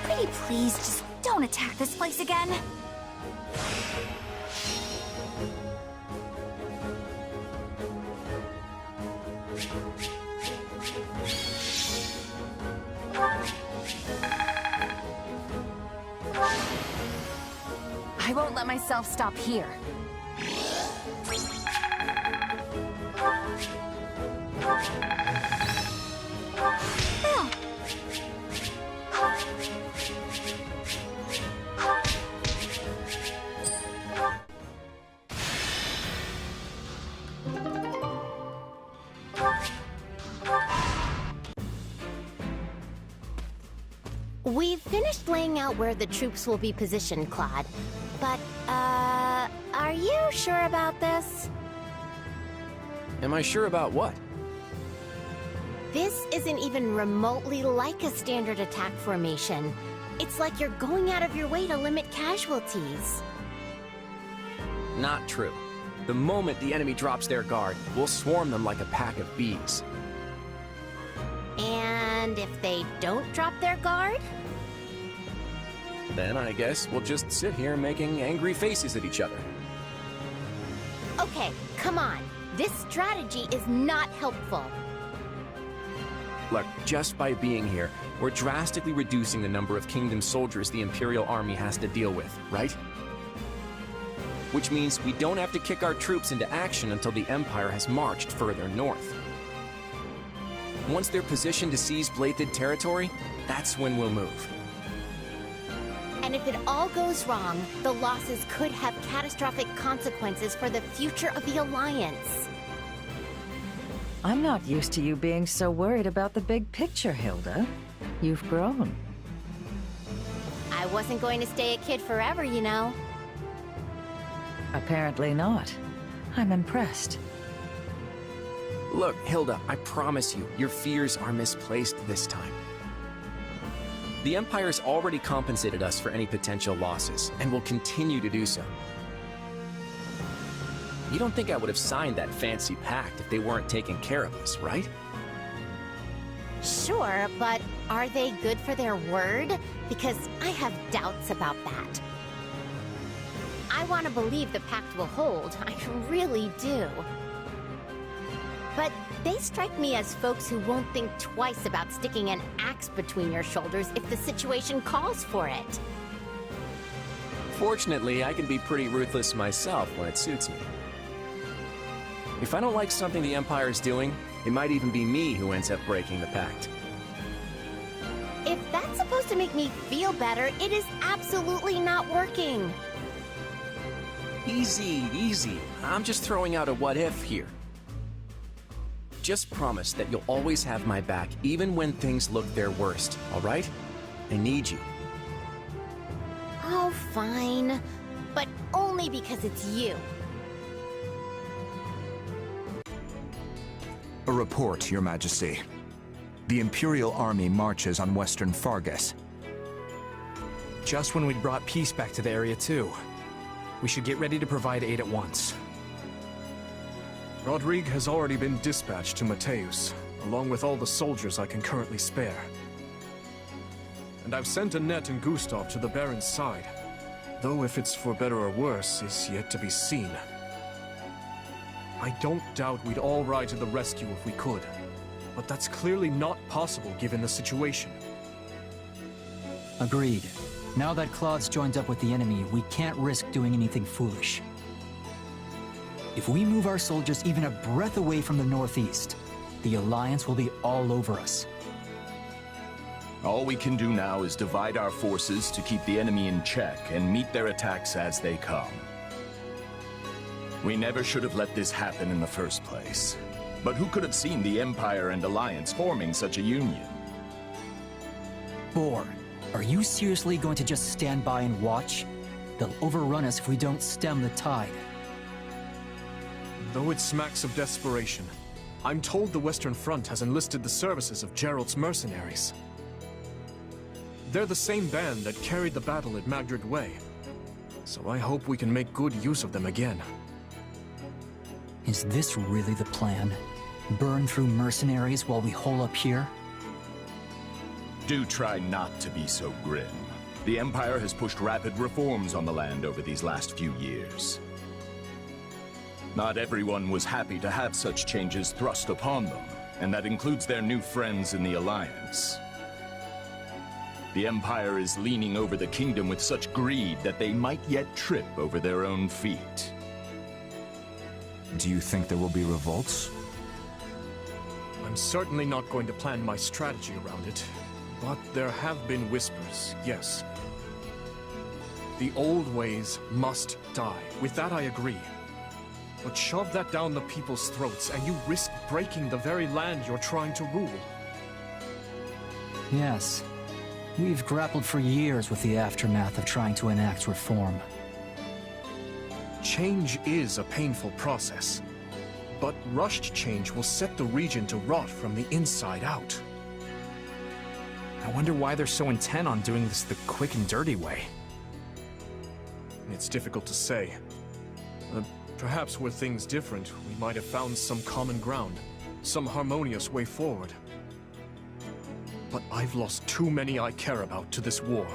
Pretty please, just don't attack this place again. I won't let myself stop here. We've finished laying out where the troops will be positioned, Claude. But, are you sure about this? Am I sure about what? This isn't even remotely like a standard attack formation. It's like you're going out of your way to limit casualties. Not true. The moment the enemy drops their guard, we'll swarm them like a pack of bees. And if they don't drop their guard? Then I guess we'll just sit here making angry faces at each other. Okay, come on. This strategy is not helpful. Look, just by being here, we're drastically reducing the number of Kingdom soldiers the Imperial Army has to deal with, right? Which means we don't have to kick our troops into action until the Empire has marched further north. Once they're positioned to seize Blathed territory, that's when we'll move. And if it all goes wrong, the losses could have catastrophic consequences for the future of the Alliance. I'm not used to you being so worried about the big picture, Hilda. You've grown. I wasn't going to stay a kid forever, you know. Apparently not. I'm impressed. Look, Hilda, I promise you, your fears are misplaced this time. The Empire's already compensated us for any potential losses, and will continue to do so. You don't think I would have signed that fancy pact if they weren't taking care of us, right? Sure, but are they good for their word? Because I have doubts about that. I want to believe the pact will hold, I really do. But they strike me as folks who won't think twice about sticking an axe between your shoulders if the situation calls for it. Fortunately, I can be pretty ruthless myself when it suits me. If I don't like something the Empire's doing, it might even be me who ends up breaking the pact. If that's supposed to make me feel better, it is absolutely not working. Easy, easy. I'm just throwing out a what-if here. Just promise that you'll always have my back, even when things look their worst, all right? I need you. Oh, fine. But only because it's you. A report, Your Majesty. The Imperial Army marches on western Fargus. Just when we'd brought peace back to the area, too. We should get ready to provide aid at once. Rodrigue has already been dispatched to Mateus, along with all the soldiers I can currently spare. And I've sent Annette and Gustav to the Baron's side, though if it's for better or worse is yet to be seen. I don't doubt we'd all ride to the rescue if we could, but that's clearly not possible given the situation. Agreed. Now that Claude's joined up with the enemy, we can't risk doing anything foolish. If we move our soldiers even a breath away from the northeast, the Alliance will be all over us. All we can do now is divide our forces to keep the enemy in check and meet their attacks as they come. We never should have let this happen in the first place. But who could have seen the Empire and Alliance forming such a union? Boar, are you seriously going to just stand by and watch? They'll overrun us if we don't stem the tide. Though it smacks of desperation, I'm told the Western Front has enlisted the services of Gerald's mercenaries. They're the same band that carried the battle at Magdred Way, so I hope we can make good use of them again. Is this really the plan? Burn through mercenaries while we hole up here? Do try not to be so grim. The Empire has pushed rapid reforms on the land over these last few years. Not everyone was happy to have such changes thrust upon them, and that includes their new friends in the Alliance. The Empire is leaning over the kingdom with such greed that they might yet trip over their own feet. Do you think there will be revolts? I'm certainly not going to plan my strategy around it, but there have been whispers, yes. The old ways must die. With that I agree. But shove that down the people's throats, and you risk breaking the very land you're trying to rule. Yes. We've grappled for years with the aftermath of trying to enact reform. Change is a painful process, but rushed change will set the region to rot from the inside out. I wonder why they're so intent on doing this the quick and dirty way. It's difficult to say. Perhaps were things different, we might have found some common ground, some harmonious way forward. But I've lost too many I care about to this war.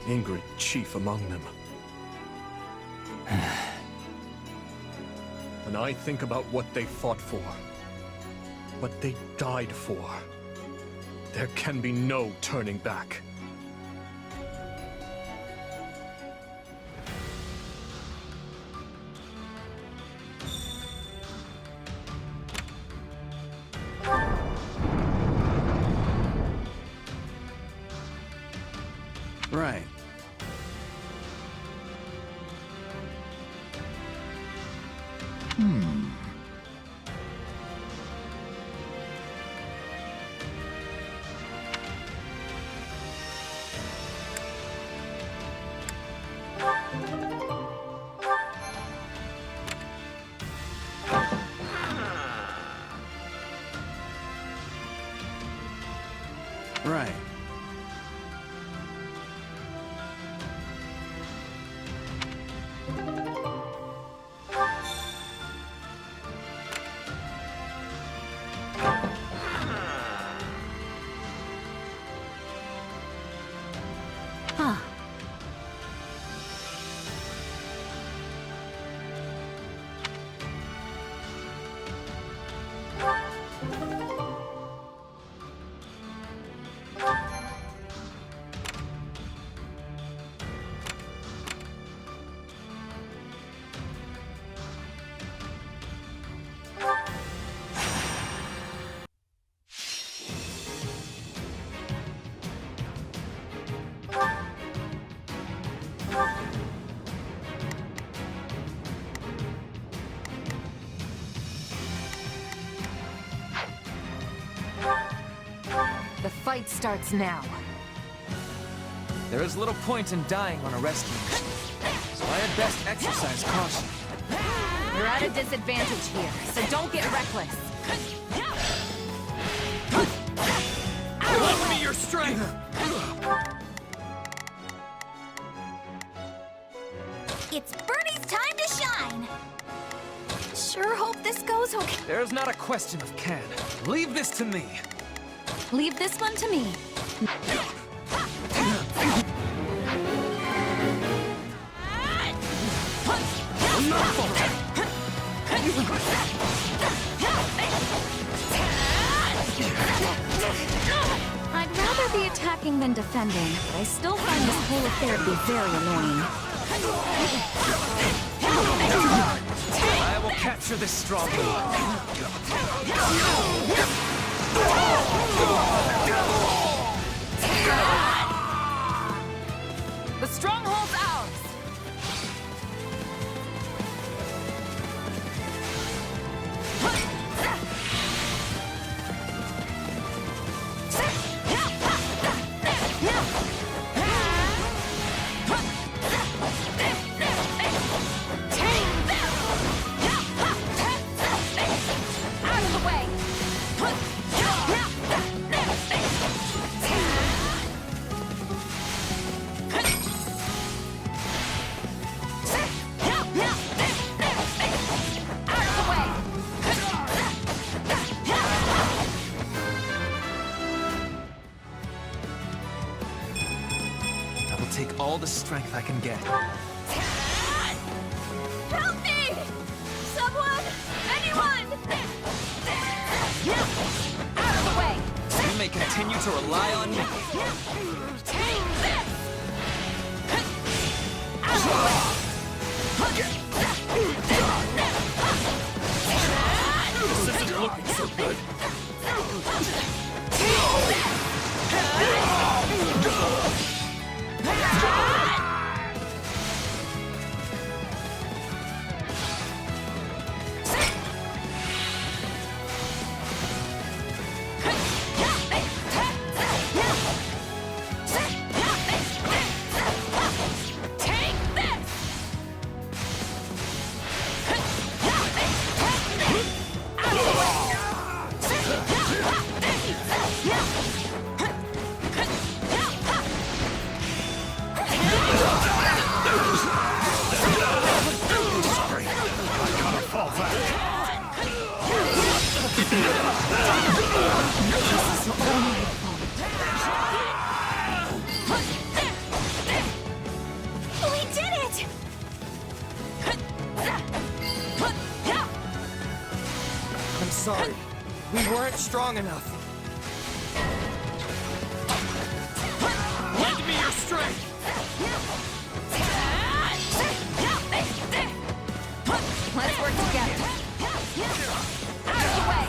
Ingrid chief among them. When I think about what they fought for, what they died for, there can be no turning back. Right. Right. Huh. The fight starts now. There is little point in dying on a rescue mission, so I had best exercise caution. You're at a disadvantage here, so don't get reckless. Lend me your strength! It's Bernie's time to shine! Sure hope this goes okay. There's not a question of can. Leave this to me. Leave this one to me. I'd rather be attacking than defending, but I still find this whole affair to be very annoying. I will capture this stronghold. The stronghold's ours! all the strength I can get. Help me! Someone! Anyone! Out of the way! You may continue to rely on me. Take this! Out of the way! This isn't looking so good. We did it! I'm sorry. We weren't strong enough. Lend me your strength! Let's work together. Out of the way!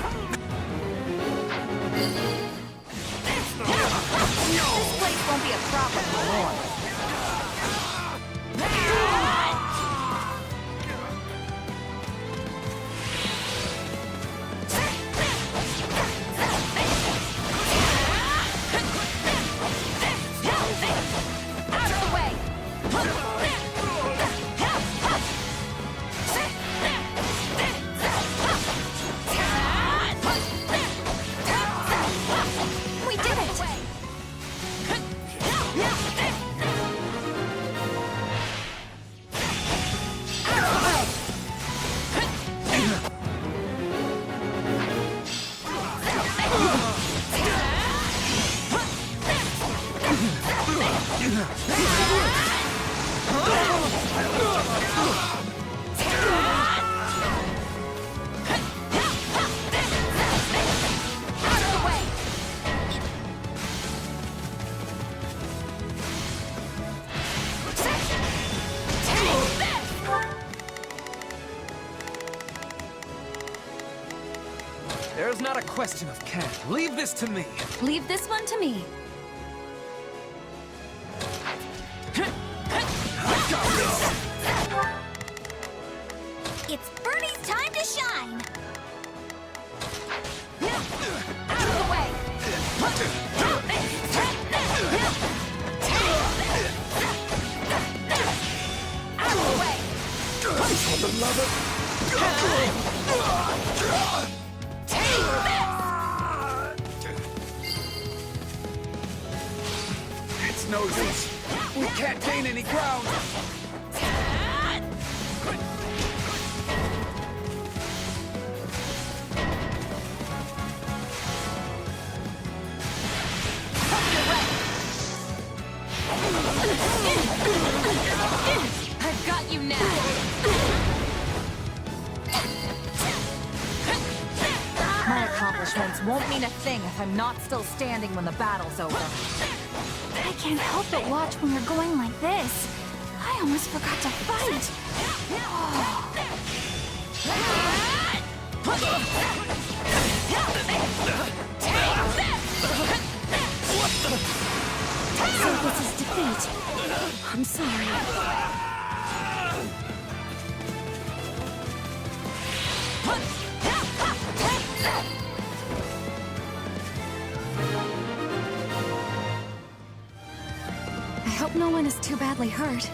This place won't be a problem anymore. Out of the way! We did it! There's not a question of can. Leave this to me. Leave this one to me. It's Birdie's time to shine! Out of the way! Out of the way! For the love of Take this! It's no use. We can't gain any ground. I've got you now! My accomplishments won't mean a thing if I'm not still standing when the battle's over. I can't help but watch when you're going like this. I almost forgot to fight. So this is defeat. I'm sorry. I hope no one is too badly hurt.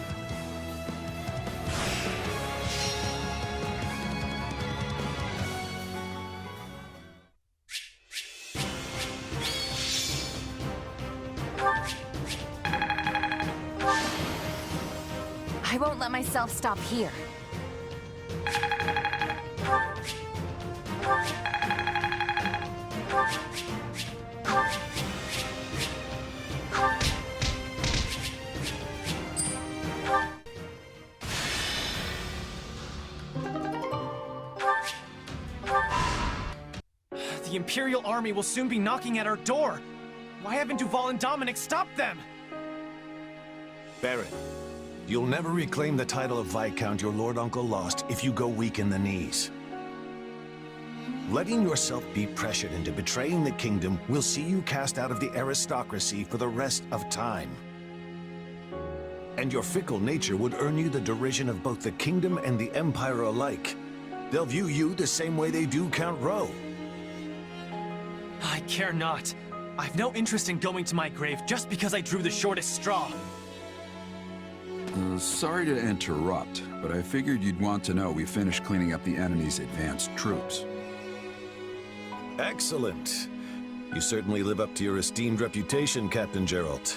I won't let myself stop here. The Imperial army will soon be knocking at our door. Why haven't Duval and Dominic stopped them? Baron, you'll never reclaim the title of Viscount your Lord Uncle lost if you go weak in the knees. Letting yourself be pressured into betraying the kingdom will see you cast out of the aristocracy for the rest of time. And your fickle nature would earn you the derision of both the kingdom and the Empire alike. They'll view you the same way they do Count Rowe. I care not. I've no interest in going to my grave just because I drew the shortest straw. Sorry to interrupt, but I figured you'd want to know we finished cleaning up the enemy's advanced troops. Excellent. You certainly live up to your esteemed reputation, Captain Geralt.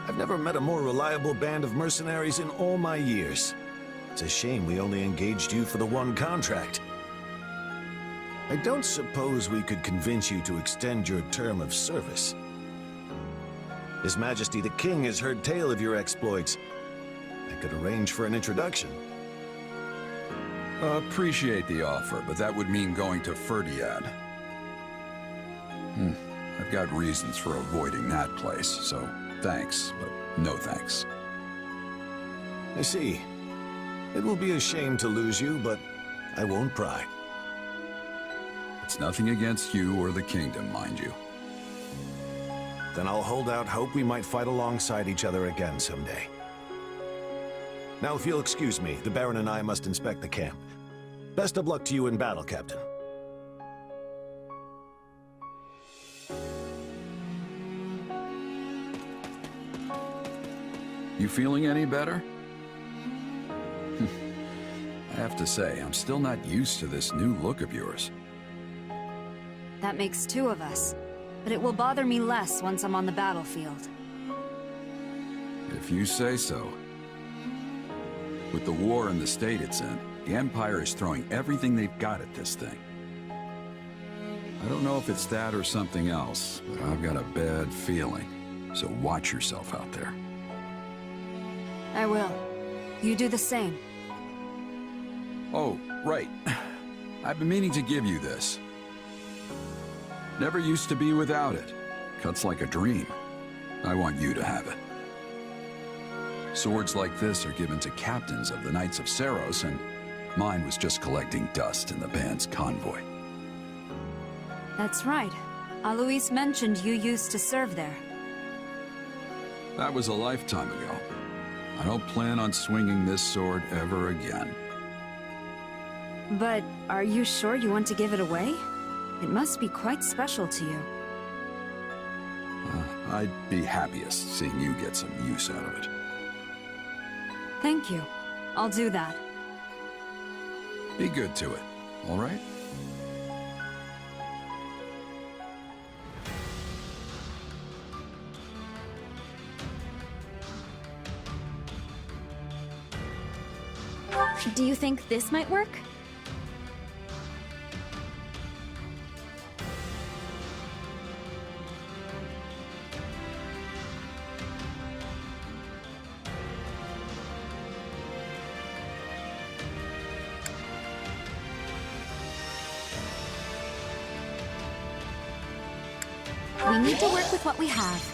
I've never met a more reliable band of mercenaries in all my years. It's a shame we only engaged you for the one contract. I don't suppose we could convince you to extend your term of service. His Majesty the King has heard tale of your exploits. I could arrange for an introduction. Appreciate the offer, but that would mean going to Ferdiad. I've got reasons for avoiding that place, so thanks, but no thanks. I see. It will be a shame to lose you, but I won't pry. It's nothing against you or the kingdom, mind you. Then I'll hold out hope we might fight alongside each other again someday. Now, if you'll excuse me, the Baron and I must inspect the camp. Best of luck to you in battle, Captain. You feeling any better? I have to say, I'm still not used to this new look of yours. That makes two of us, but it will bother me less once I'm on the battlefield. If you say so. With the war and the state it's in, the Empire is throwing everything they've got at this thing. I don't know if it's that or something else, but I've got a bad feeling. So watch yourself out there. I will. You do the same. Oh, right. I've been meaning to give you this. Never used to be without it. Cuts like a dream. I want you to have it. Swords like this are given to captains of the Knights of Seiros, and mine was just collecting dust in the band's convoy. That's right. Alois mentioned you used to serve there. That was a lifetime ago. I don't plan on swinging this sword ever again. But are you sure you want to give it away? It must be quite special to you. I'd be happiest seeing you get some use out of it. Thank you. I'll do that. Be good to it, all right? Do you think this might work? We need to work with what we have.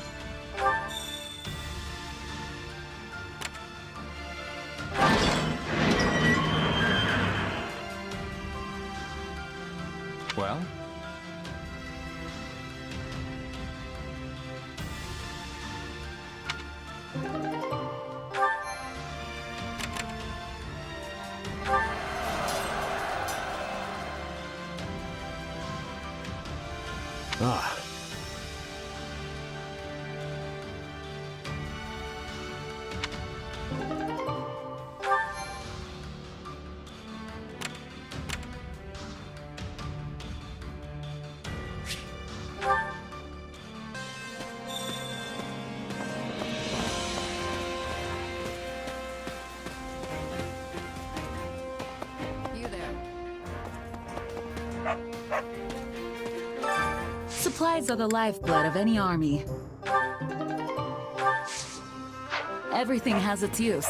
Well? Ah. Supplies are the lifeblood of any army. Everything has its use.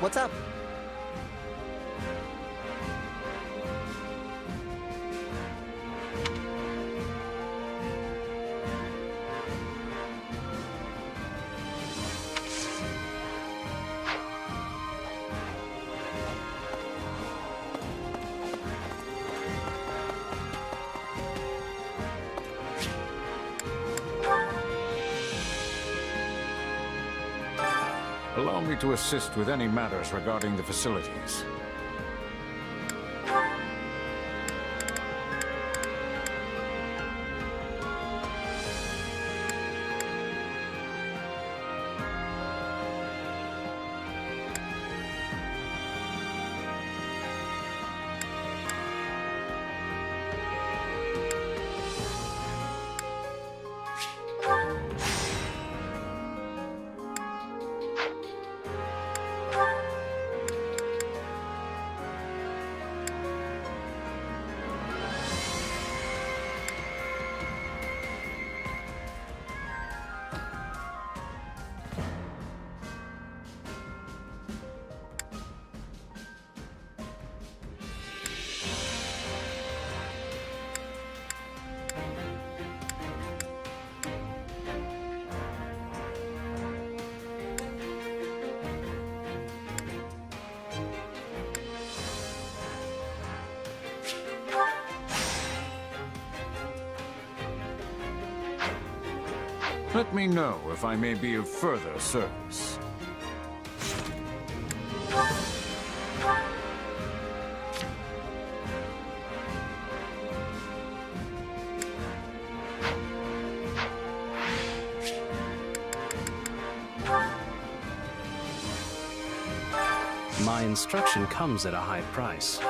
What's up? Allow me to assist with any matters regarding the facilities. Let me know if I may be of further service. My instruction comes at a high price.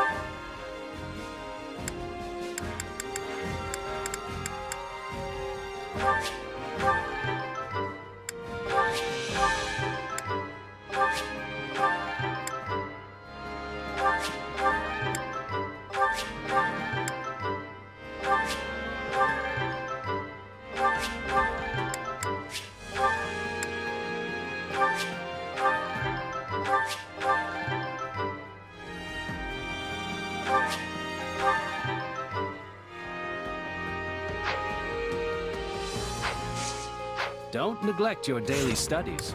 Don't neglect your daily studies.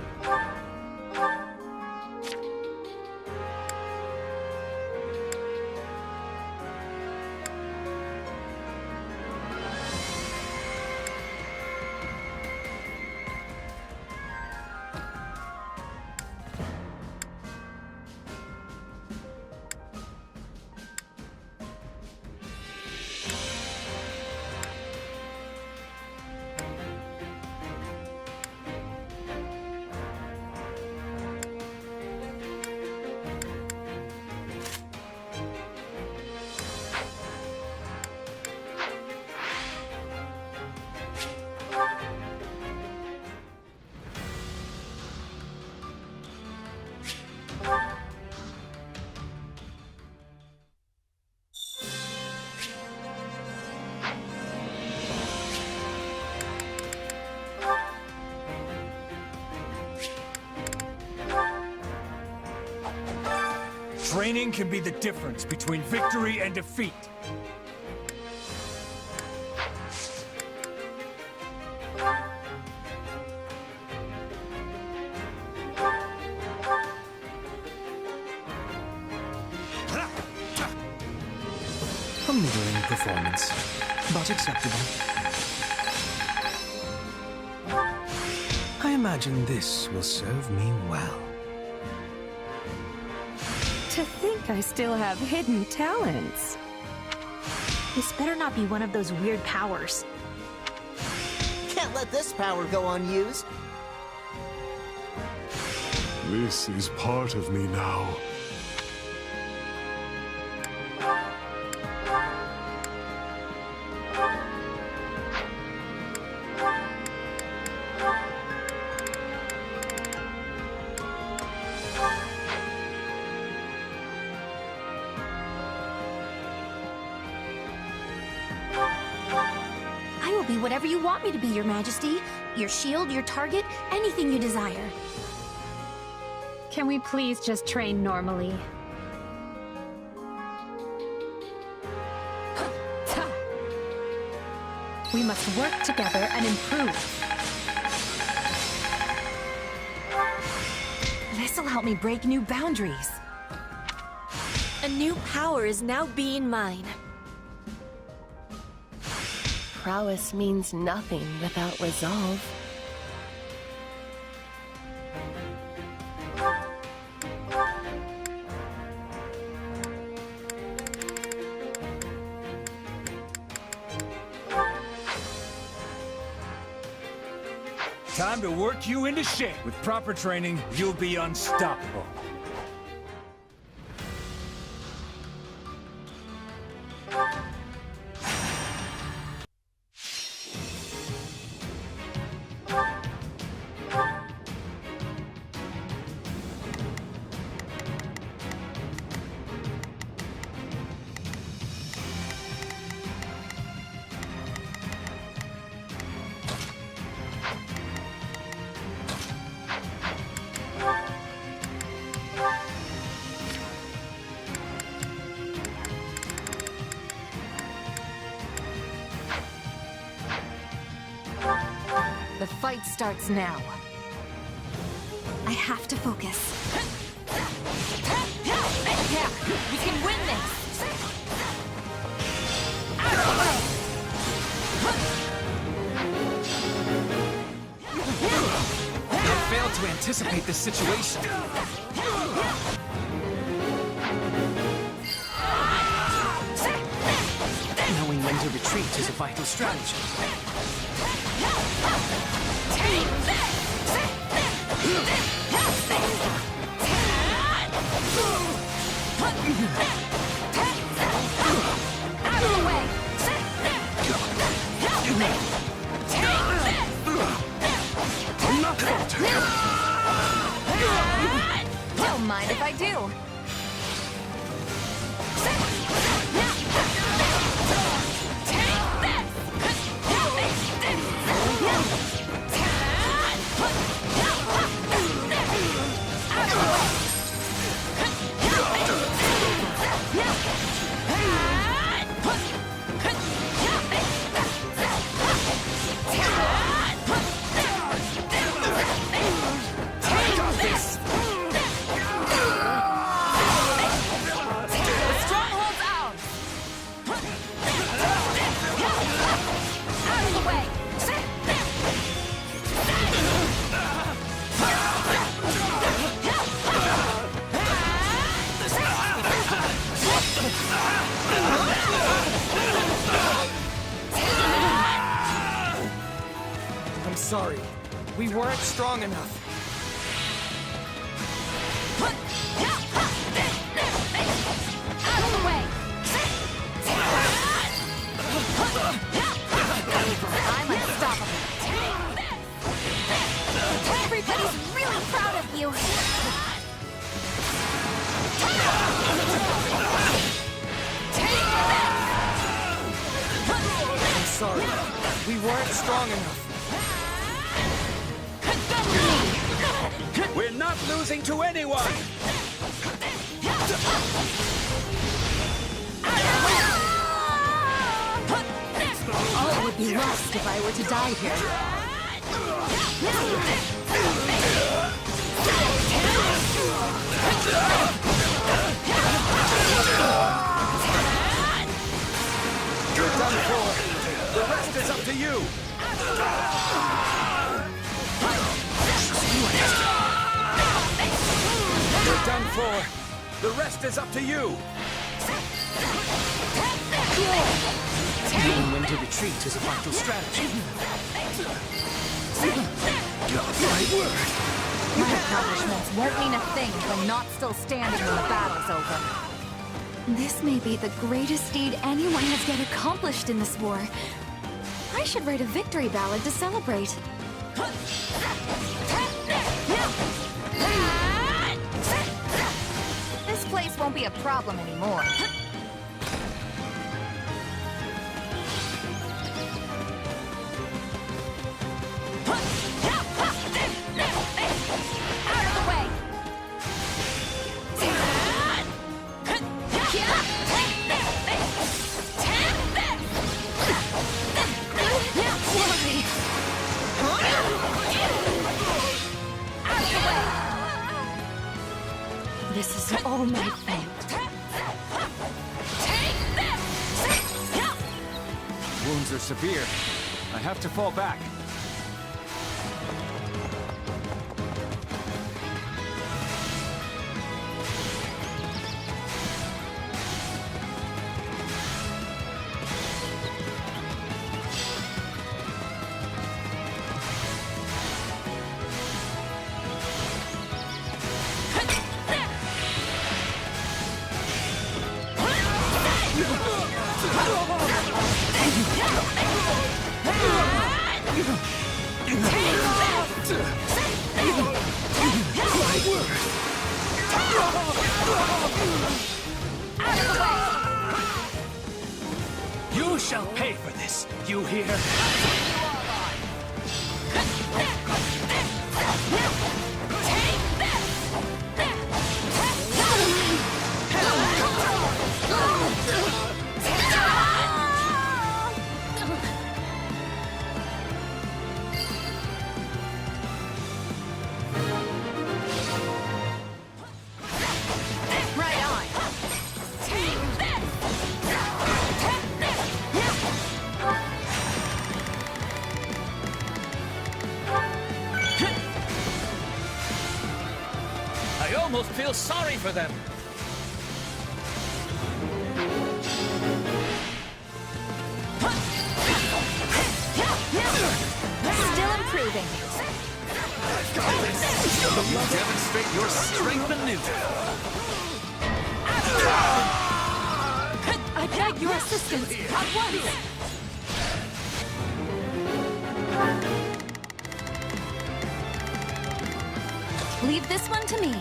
Training can be the difference between victory and defeat. A middling performance, but acceptable. I imagine this will serve me well. To think I still have hidden talents. This better not be one of those weird powers. Can't let this power go unused. This is part of me now. I will be whatever you want me to be, Your Majesty. Your shield, your target, anything you desire. Can we please just train normally? We must work together and improve. This'll help me break new boundaries. A new power is now being mine. Prowess means nothing without resolve. Time to work you into shape. With proper training, you'll be unstoppable. The fight starts now. I have to focus. Yeah, we can win this! I failed to anticipate this situation. Knowing when to retreat is a vital strategy. Don't mind if I do. I'm sorry. We weren't strong enough. I'm unstoppable. Everybody's really proud of you. I'm sorry. We weren't strong enough. We're not losing to anyone! All would be lost if I were to die here. You're done for. The rest is up to you. You're done for. The rest is up to you. Knowing when to retreat is a vital strategy. My accomplishments won't mean a thing if I'm not still standing when the battle's over. This may be the greatest deed anyone has yet accomplished in this war. I should write a victory ballad to celebrate. This place won't be a problem anymore. Out of the way! are severe. I have to fall back. You shall pay for this, you hear? I almost feel sorry for them. Still improving. You demonstrate your strength anew. I beg your assistance at once! Leave this one to me.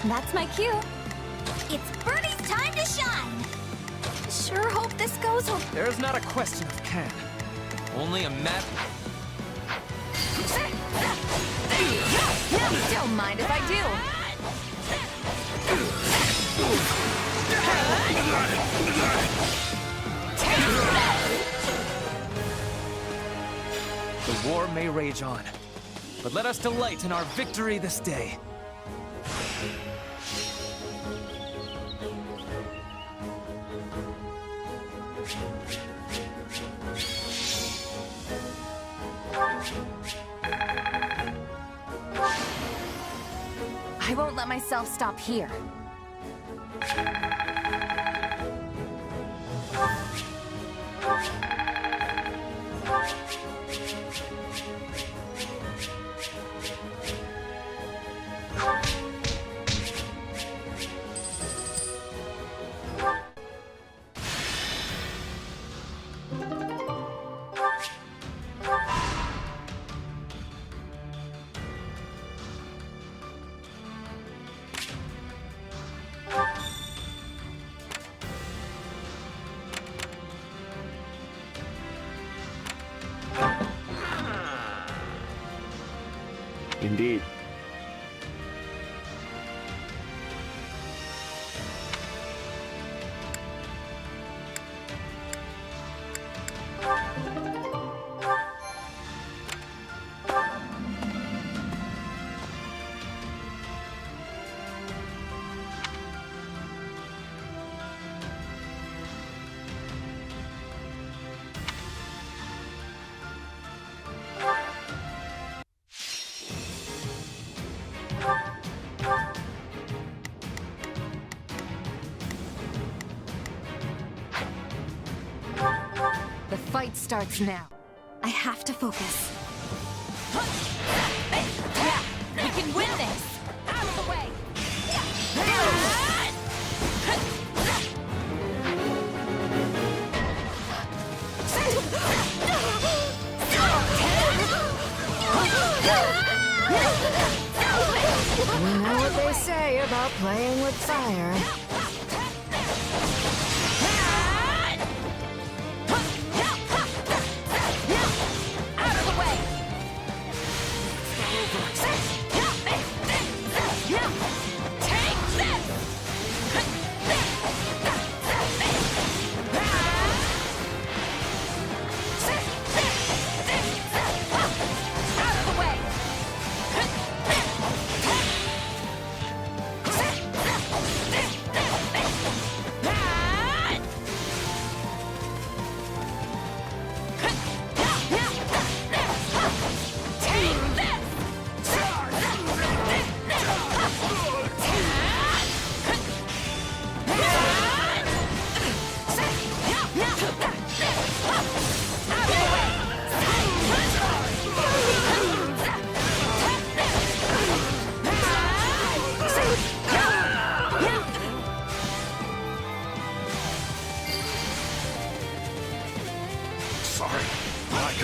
That's my cue. It's Birdie's time to shine. Sure hope this goes well. There's not a question of can. Only a map. Don't mind if I do. The war may rage on, but let us delight in our victory this day. I won't let myself stop here. Indeed. The fight starts now. I have to focus. Yeah, we can win this! Out of the way! You know what they say about playing with fire.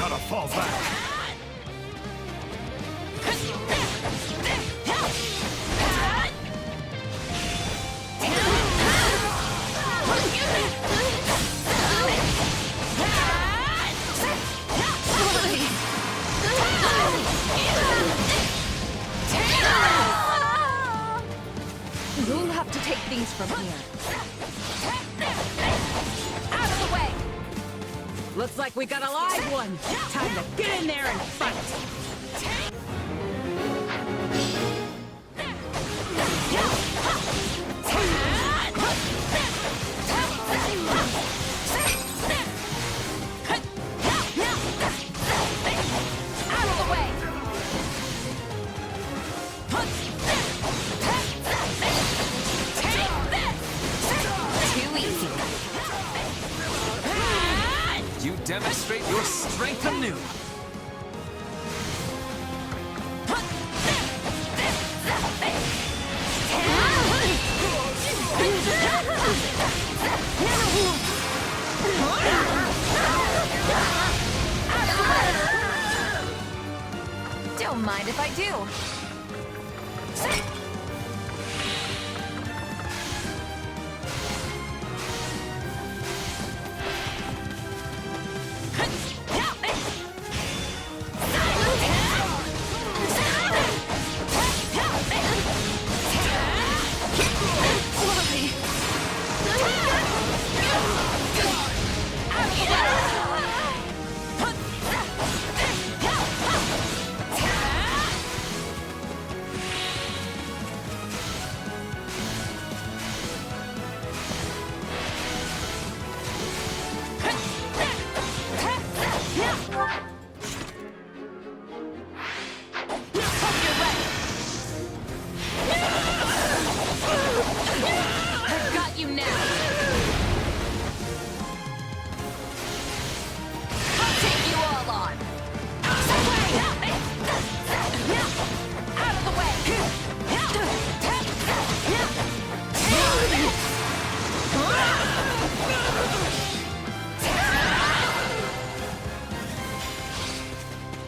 gotta fall back. You'll have to take things from here. Out of the way! Looks like we got a live one. Time to get in there and fight. Out of the way! Too easy. You demonstrate your strength anew. Don't mind if I do. I've got you now. I'll take you all on. Out of the way.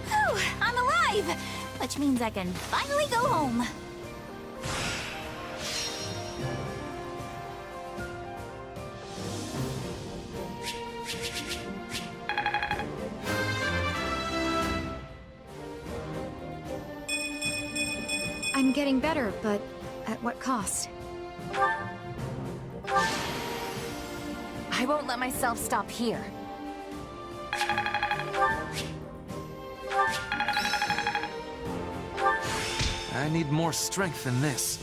Whew, I'm alive! Which means I can finally go home. I'm getting better, but at what cost? I won't let myself stop here. I need more strength than this.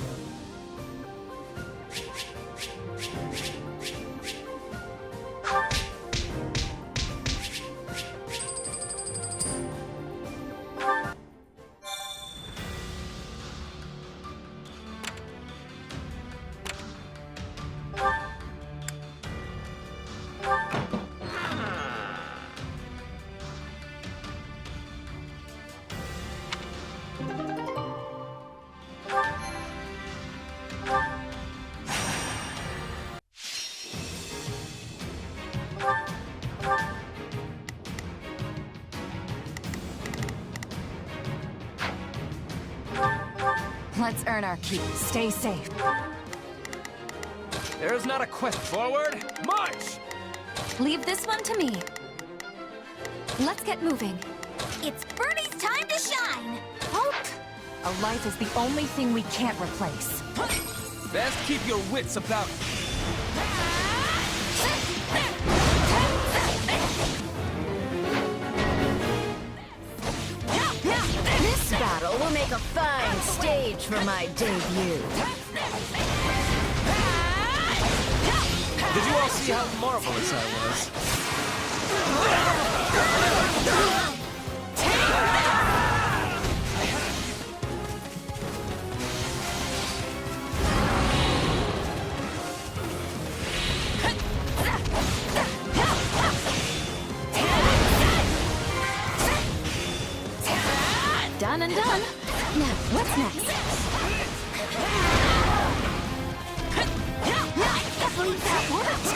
Let's earn our keep. Stay safe. There's not a quest. Forward, march! Leave this one to me. Let's get moving. It's Birdie's time to shine! Hope! A life is the only thing we can't replace. Best keep your wits about you. This battle will make a fine stage for my debut. Did you all see how marvelous I was? Done and done. Now, what's next? I can't believe that worked!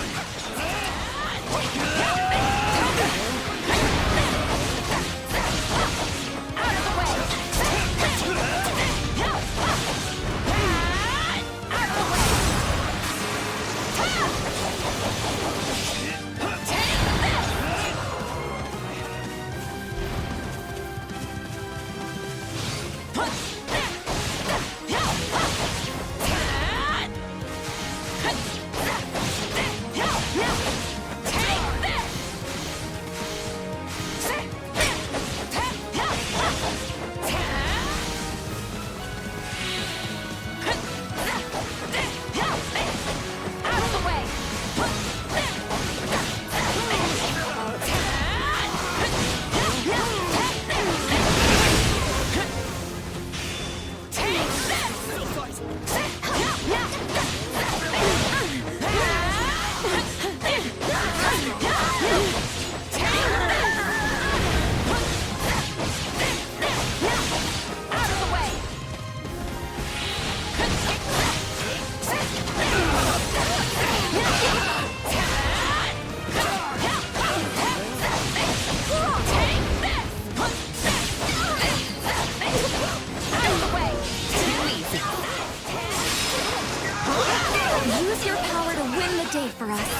day for us.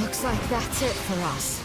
Looks like that's it for us.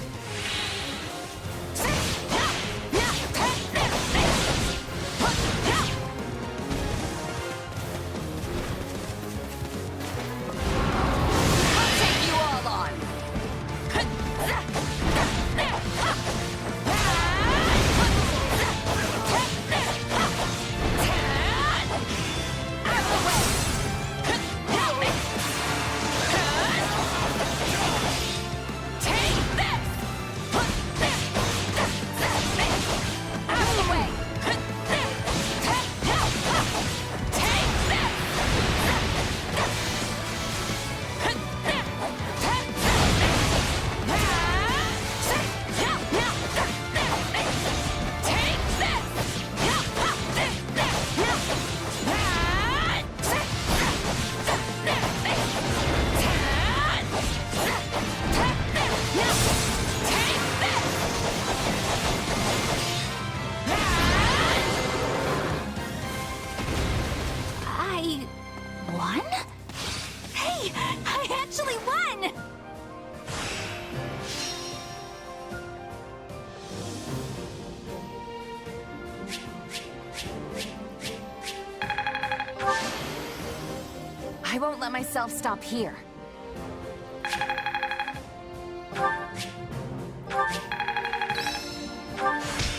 I won't let myself stop here.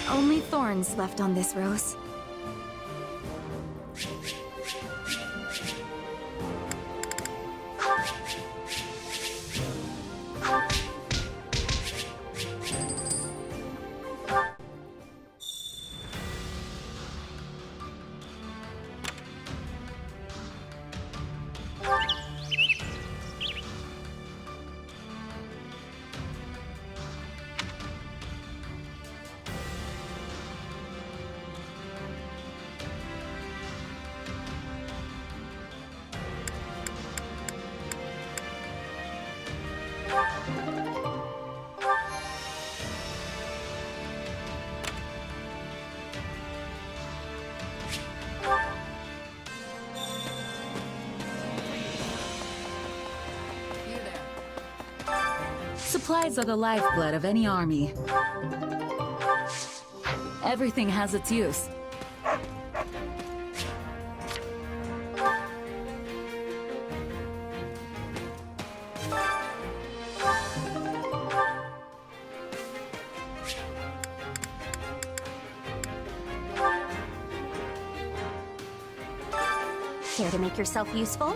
Only thorns left on this rose. Supplies are the lifeblood of any army. Everything has its use. Care to make yourself useful?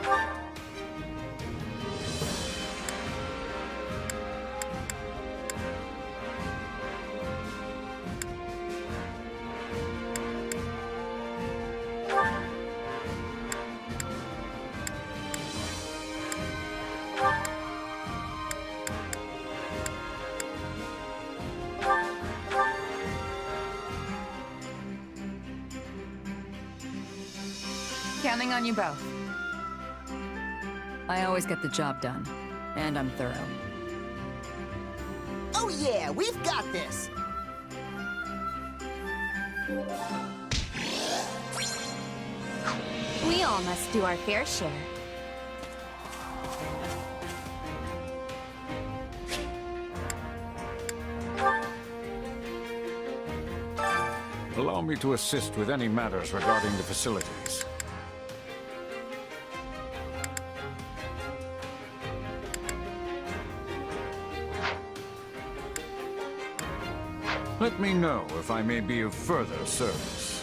Counting on you both. I always get the job done, and I'm thorough. Oh yeah, we've got this! We all must do our fair share. Allow me to assist with any matters regarding the facilities. Let me know if I may be of further service.